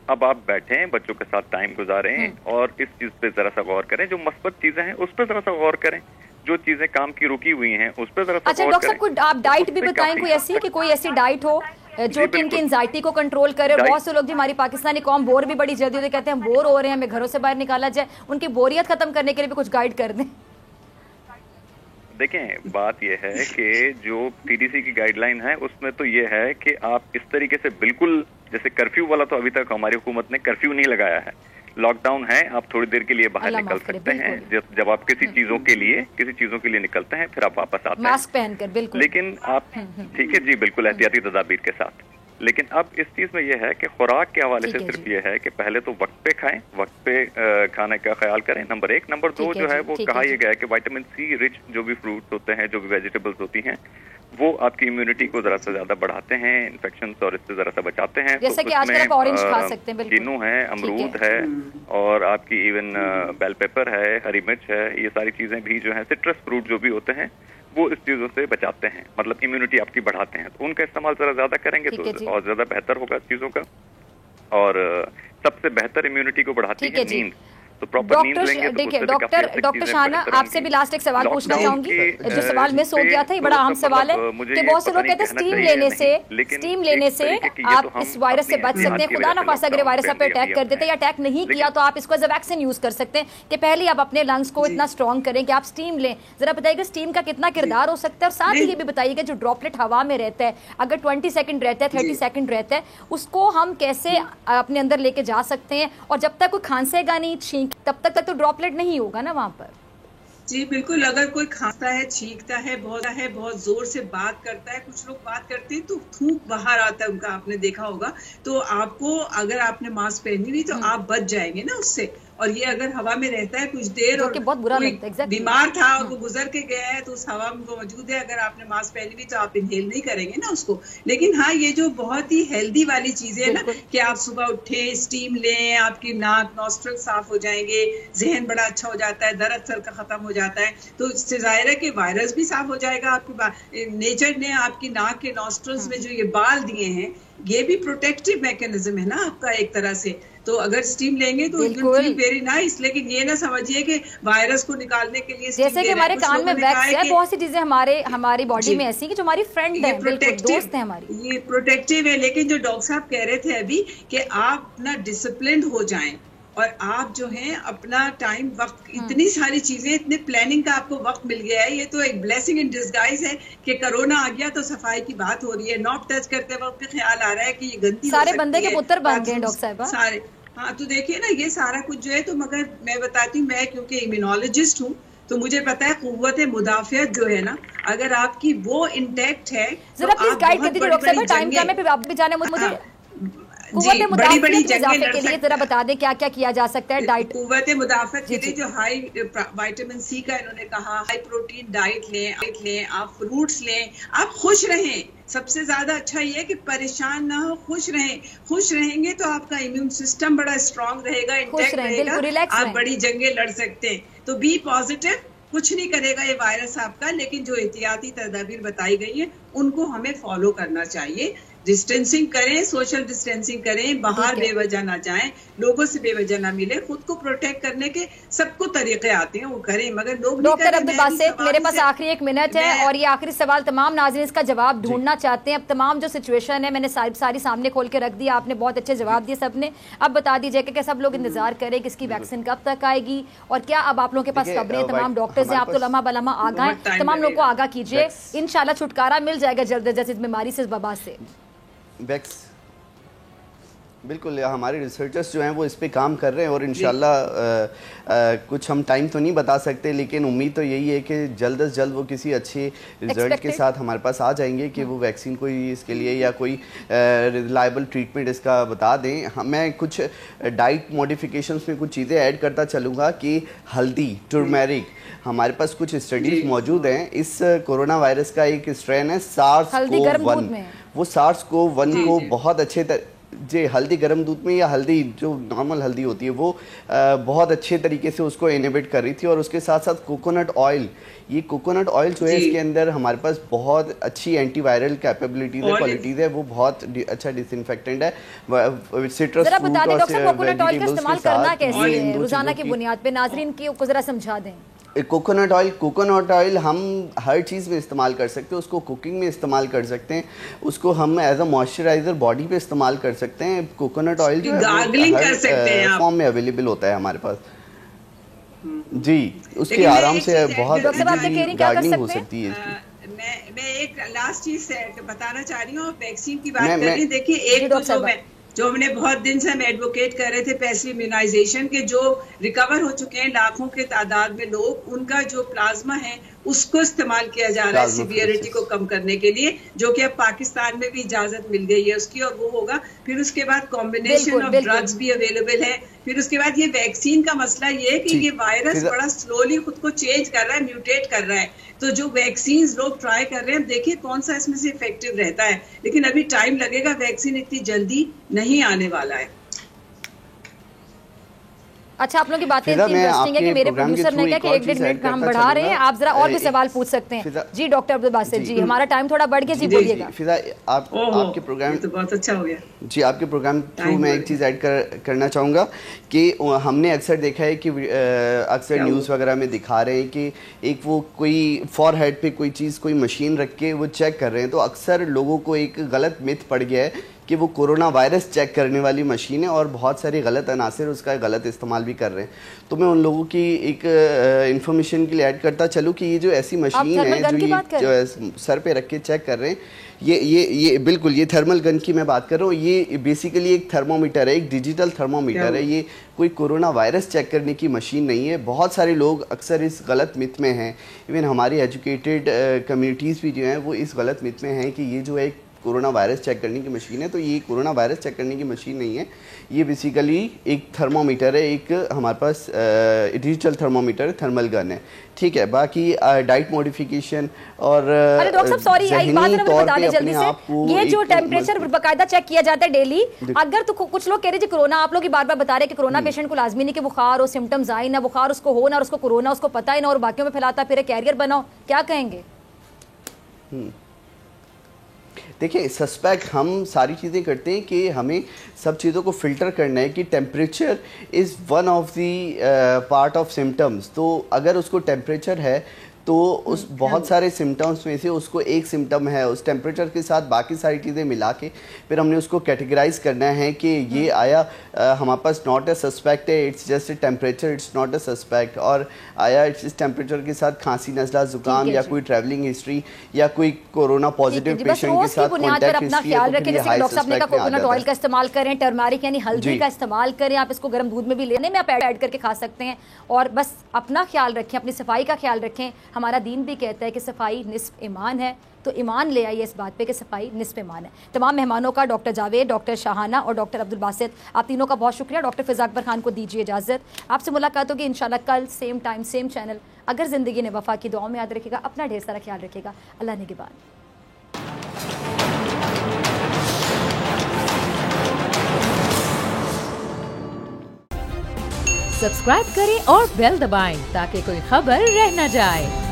अब आप बैठें, बच्चों के साथ टाइम गुजारें और इस चीज पे जरा सा गौर करें। जो मस्बत चीजें हैं उस पर जरा सा गौर करें, जो चीजें काम की रुकी हुई हैं उस पर जरा सा गौर करें। अच्छा डॉक्टर साहब, आप डाइट भी बताएं कोई ऐसी कि कोई ऐसी डाइट हो जो कि इनकी एंजाइटी को कंट्रोल करे। बहुत से लोग जी, हमारी पाकिस्तानी कौम बोर भी बड़ी जल्दी होती, कहते हैं बोर हो रहे हैं, हमें घरों से बाहर निकाला जाए, उनकी बोरियत खत्म करने के लिए भी कुछ गाइड कर दें। देखें, बात यह है कि जो टीडीसी की गाइडलाइन है उसमें तो ये है कि आप इस तरीके से बिल्कुल, जैसे कर्फ्यू वाला तो अभी तक हमारी हुकूमत ने कर्फ्यू नहीं लगाया है, लॉकडाउन है, आप थोड़ी देर के लिए बाहर निकल सकते हैं। जब आप किसी चीजों के लिए निकलते हैं, फिर आप वापस आते हैं मास्क पहनकर, बिल्कुल। लेकिन आप ठीक है जी, बिल्कुल एहतियाती तदाबीर के साथ। लेकिन अब इस चीज में यह है कि खुराक के हवाले से सिर्फ ये है कि पहले तो वक्त पे खाएं, वक्त पे खाने का ख्याल करें, नंबर 1। नंबर 2 जो है वो कहा यह गया है कि विटामिन सी रिच जो भी फ्रूट्स होते हैं, जो भी वेजिटेबल्स होती हैं, वो आपकी इम्यूनिटी को जरा सा ज्यादा बढ़ाते हैं, इन्फेक्शन और इससे जरा सा बचाते हैं। जैसे कि आजकल आप ऑरेंज खा सकते हैं, बिल्कुल, किन्नू है, अमरूद है, और आपकी इवन बेल पेपर है, हरी मिर्च है, ये सारी चीजें भी जो है सिट्रस फ्रूट जो भी होते हैं वो इस चीजों से बचाते हैं, मतलब इम्यूनिटी आपकी बढ़ाते हैं। तो उनका इस्तेमाल जरा ज्यादा करेंगे तो और ज्यादा बेहतर होगा चीजों का। और सबसे बेहतर इम्यूनिटी को बढ़ाती है नींद। तो प्रॉपर नींद लेंगे तो डॉक्टर शाहना, आपसे भी लास्ट एक सवाल पूछना चाहूंगी, जो सवाल मिस हो गया था, ये बड़ा अहम सवाल है कि बहुत से लोग कहते हैं स्टीम लेने से आप इस वायरस से बच सकते हैं। खुदा ना खास्ता अगर वायरस आप पे अटैक कर देते या अटैक नहीं किया तो आप इसको एज अ वैक्सीन यूज कर सकते हैं, कि पहले आप अपने लंग्स को इतना स्ट्रॉन्ग करें कि आप स्टीम लें। जरा बताइएगा स्टीम का कितना किरदार हो सकता है, और साथ ही ये भी बताइएगा जो ड्रॉपलेट हवा में रहता है, अगर 20 सेकंड रहता है, 30 सेकंड रहता है, उसको हम कैसे अपने अंदर लेके जा सकते हैं, और जब तक कोई खांसेगा नहीं, छींक, तब तक तो ड्रॉपलेट नहीं होगा ना वहां पर। जी बिल्कुल, अगर कोई खांसता है, छींकता है, बहुत जोर से बात करता है, कुछ लोग बात करते हैं तो थूक बाहर आता है उनका, आपने देखा होगा, तो आपको अगर आपने मास्क पहनी हुई तो आप बच जाएंगे ना उससे। और ये अगर हवा में रहता है कुछ देर और बहुत बुरा लगता है, बीमार था और वो गुजर के गया है तो उस हवा में वो मौजूद है, अगर आपने मास्क पहनी हुई तो आप इनहेल नहीं करेंगे ना उसको। लेकिन हाँ, ये जो बहुत ही हेल्दी वाली चीजें है ना कि आप सुबह उठे, स्टीम लें, आपकी नाक नॉस्ट्रल साफ हो जाएंगे, जहन बड़ा अच्छा हो जाता है, दर्द सर का खत्म हो जाता है, तो इससे जाहिर है कि वायरस भी साफ हो जाएगा। आपकी नेचर ने आपकी नाक के नॉस्ट्रल्स में जो ये बाल दिए हैं, ये भी प्रोटेक्टिव मैकेनिज्म है ना आपका एक तरह से। तो अगर स्टीम लेंगे तो वेरी नाइस, लेकिन ये ना समझिए कि वायरस को निकालने के लिए, जैसे कि हमारे कान में वैक्स है, बहुत सी चीजें हमारी बॉडी में ऐसी कि जो हमारी फ्रेंड है, दोस्त है हमारी, ये प्रोटेक्टिव है। लेकिन जो डॉक्टर साहब कह रहे थे अभी कि आप अपना डिसिप्लिन हो जाएं और आप जो है अपना टाइम, वक्त, इतनी सारी चीजें, इतने प्लानिंग का आपको वक्त मिल गया है। ये तो एक ब्लेसिंग इन डिस्गाइज है कि कोरोना आ गया तो सफाई की बात हो रही है, नॉट टच करते वक्त ख्याल आ रहा है कि ये गंदी सारे बंदे के पुत्र बन गए डॉक्टर साहब सारे। हाँ, तो देखिए ना ये सारा कुछ जो है, तो मगर मैं बताती हूँ, मैं क्योंकि इम्यूनोलॉजिस्ट हूँ तो मुझे पता है कुव्वत मुदाफियत जो है ना, अगर आपकी वो इंटैक्ट है, जरा प्लीज गाइड कर दीजिए डॉक्टर साहब, टाइम क्या है, फिर आप भी जाने, मुझे बड़ी मुदाफियत के लिए जरा बता दें क्या क्या किया जा सकता है डाइट। कुव्वत मुदाफियत के लिए जो हाई विटामिन सी का इन्होंने कहा, हाई प्रोटीन डाइट लें, आप फ्रूट्स लें, आप खुश रहें। सबसे ज्यादा अच्छा ये है कि परेशान ना हो, खुश रहें। खुश रहेंगे तो आपका इम्यून सिस्टम बड़ा स्ट्रांग रहेगा, इंटैक्ट रहेगा, आप बड़ी जंगें लड़ सकते हैं। तो बी पॉजिटिव, कुछ नहीं करेगा ये वायरस आपका, लेकिन जो एहतियाती तदाबीर बताई गई है उनको हमें फॉलो करना चाहिए। डिस्टेंसिंग करें, सोशल डिस्टेंसिंग करें, बाहर बेवजह ना जाएं, लोगों से बेवजह ना मिले, खुद को प्रोटेक्ट करने के सबको तरीके आते हैं, वो करें, मगर लोग डॉक्टर अब्दुल बासित, मेरे पास आखिरी 1 मिनट है और ये आखिरी सवाल तमाम नाज़रीन इसका जवाब ढूंढना चाहते हैं। अब तमाम जो सिचुएशन है मैंने सारी सामने खोल के रख दिया, आपने बहुत अच्छे जवाब दिए सबने। अब बता दीजिए कि सब लोग इंतजार करें किसकी वैक्सीन कब तक आएगी और क्या अब आप लोगों के पास खबरें, तमाम डॉक्टर्स हैं, आप तो लम्हा बलम्हा आगाह हैं, तमाम लोग को आगाह कीजिए, इंशाल्लाह छुटकारा मिल जाएगा जल्द जल्द इस बीमारी से, इस वबा से। बिल्कुल, हमारे रिसर्चर्स जो हैं वो इस पे काम कर रहे हैं और इंशाल्लाह कुछ हम टाइम तो नहीं बता सकते, लेकिन उम्मीद तो यही है कि जल्द से जल्द वो किसी अच्छे रिजल्ट के साथ हमारे पास आ जाएंगे कि वो वैक्सीन कोई इसके लिए या कोई रिलायबल ट्रीटमेंट इसका बता दें। मैं कुछ डाइट मॉडिफिकेशंस में कुछ चीज़ें ऐड करता चलूँगा कि हल्दी, टर्मेरिक, हमारे पास कुछ स्टडीज मौजूद हैं। इस कोरोना वायरस का एक स्ट्रेन है SARS-CoV-1, वो SARS-CoV-1 को बहुत अच्छे जी हल्दी गर्म दूध में या हल्दी जो नॉर्मल हल्दी होती है वो बहुत अच्छे तरीके से उसको इनहिबिट कर रही थी। और उसके साथ साथ कोकोनट ऑयल, ये कोकोनट ऑयल जो है इसके अंदर हमारे पास बहुत अच्छी एंटीवायरल कैपेबिलिटीज है, क्वालिटीज है, वो बहुत अच्छा डिसइंफेक्टेंट है। सिट्रस जरा बता दें डॉक्टर साहब कोकोनट ऑयल का इस्तेमाल करना कैसे है रोजाना की बुनियाद पे, नाजरीन की जरा समझा दें। कोकोनट ऑयल हम हर चीज़ में इस्तेमाल कर सकते हैं, उसको कुकिंग में इस्तेमाल कर सकते हैं, उसको हम एज अ मॉइस्चराइजर बॉडी पे इस्तेमाल कर सकते हैं। कोकोनट ऑयल जो है फॉर्म में अवेलेबल होता है हमारे पास जी, उसके आराम से बहुत गार्डनिंग हो सकती है। मैं एक लास्ट चीज बताना चाह रही हूँ, वैक्सीन की बात कर रही, देखिए एक जो हमने बहुत दिन से हम एडवोकेट कर रहे थे पैसिव इम्यूनाइजेशन के, जो रिकवर हो चुके हैं लाखों के तादाद में लोग, उनका जो प्लाज्मा है उसको इस्तेमाल किया जा रहा है सीवियरिटी को कम करने के लिए, जो कि अब पाकिस्तान में भी इजाजत मिल गई है उसकी, और वो होगा। फिर उसके बाद कॉम्बिनेशन ऑफ ड्रग्स भी अवेलेबल है। फिर उसके बाद ये वैक्सीन का मसला ये है कि ये वायरस बड़ा स्लोली खुद को चेंज कर रहा है, म्यूटेट कर रहा है, तो जो वैक्सीन लोग ट्राई कर रहे हैं, देखिए कौन सा इसमें से इफेक्टिव रहता है, लेकिन अभी टाइम लगेगा, वैक्सीन इतनी जल्दी नहीं आने वाला है। अच्छा, आप लोगों की बातें इतनी इंटरेस्टिंग है कि मेरे प्रोड्यूसर ने कहा कि 1-1.5 मिनट में हम बढ़ा रहे हैं, आप जरा और भी सवाल पूछ सकते हैं। जी डॉक्टर अब्दुल बासित जी, हमारा टाइम थोड़ा बढ़ गया, जी बोलिएगा। फिजा आपके प्रोग्राम तो बहुत अच्छा हो गया जी, आपके प्रोग्राम थ्रू मैं एक चीज़ ऐड करना चाहूँगा कि हमने अक्सर देखा है कि अक्सर न्यूज़ वगैरह में दिखा रहे हैं कि एक वो कोई फॉरहेड पे कोई चीज़, कोई मशीन रख के वो चेक कर रहे हैं, तो अक्सर लोगों को एक गलत मिथ पड़ गया है कि वो कोरोना वायरस चेक करने वाली मशीन है और बहुत सारे गलत अनासर उसका गलत इस्तेमाल भी कर रहे हैं। तो मैं उन लोगों की एक इन्फॉर्मेशन के लिए ऐड करता चलूँ कि ये जो ऐसी मशीन है जो सर पे रख के चेक कर रहे हैं, ये बिल्कुल ये थर्मल गन की मैं बात कर रहा हूँ। ये बेसिकली एक थर्मोमीटर है, एक डिजिटल थर्मोमीटर है, ये कोई कोरोना वायरस चेक करने की मशीन नहीं है। बहुत सारे लोग अक्सर इस गलत मिथ में हैं, इवन हमारी एजुकेटेड कम्युनिटीज़ भी जो हैं वो इस गलत मिथ में हैं कि ये जो है कोरोना वायरस चेक करने की मशीन है। तो ये कोरोना वायरस चेक करने की मशीन नहीं है, ये बेसिकली एक थर्मोमीटर है, एक हमारे पास डिजिटल थर्मोमीटर है, थर्मल गन है, ठीक है। बाकी डाइट मॉडिफिकेशन और अरे डॉक्टर साहब सॉरी, एक बात मैं बता दें जल्दी से, ये जो टेम्परेचर बाकायदा चेक किया जाता है डेली, अगर तो कुछ लोग कह रहे हैं कोरोना, आप लोग बार बार बता रहे हैं कि कोरोना पेशेंट को लाजमी नहीं कि बुखार हो, सिम्टम्स आए ना, बुखार उसको हो ना, और उसको कोरोना उसको पता ही ना, और बाकियों में फैलाता फिर कैरियर बनाओ, क्या कहेंगे? देखिए, सस्पेक्ट हम सारी चीज़ें करते हैं कि हमें सब चीज़ों को फिल्टर करना है कि temperature is one of the part of symptoms. तो अगर उसको टेम्परेचर है तो उस बहुत सारे सिम्टम्स में से उसको एक सिम्टम है, उस टेम्परेचर के साथ बाकी सारी चीज़ें मिला के फिर हमने उसको कैटेगराइज करना है कि ये आया हमारे पास नॉट अ सस्पेक्ट है, it's just a temperature, it's not a suspect, और आया इस टेम्परेचर के साथ खांसी, नज़ला, जुकाम या कोई ट्रैवलिंग हिस्ट्री या कोई कोरोना पॉजिटिव पेशेंट के साथ कॉन्टैक्ट हिस्ट्री है, तो फिर हाई सस्पेक्ट में आ जाता है। ऑयल का इस्तेमाल करें, टर्मरिक यानी हल्दी का इस्तेमाल करें, आप इसको गर्म दूध में भी लेने में आप ऐड करके खा सकते हैं, और बस अपना ख्याल रखें, अपनी सफाई का ख्याल रखें। हमारा दीन भी कहता है कि सफाई निस्फ ईमान है, तो ईमान ले आइए इस बात पे कि सफाई निस्फ ईमान है। तमाम मेहमानों का, डॉक्टर जावेद, डॉक्टर शाहाना और डॉक्टर अब्दुल बासित, आप तीनों का बहुत शुक्रिया। डॉक्टर फिजा अकबर खान को दीजिए इजाज़त, आपसे मुलाकात होगी इंशाल्लाह कल सेम टाइम सेम चैनल। अगर ज़िंदगी ने वफा की, दुआओं में याद रखिएगा, अपना ढेर सारा ख्याल रखिएगा। अल्लाह निगहबान। सब्सक्राइब करें और बेल दबाएं ताकि कोई खबर रह न जाए।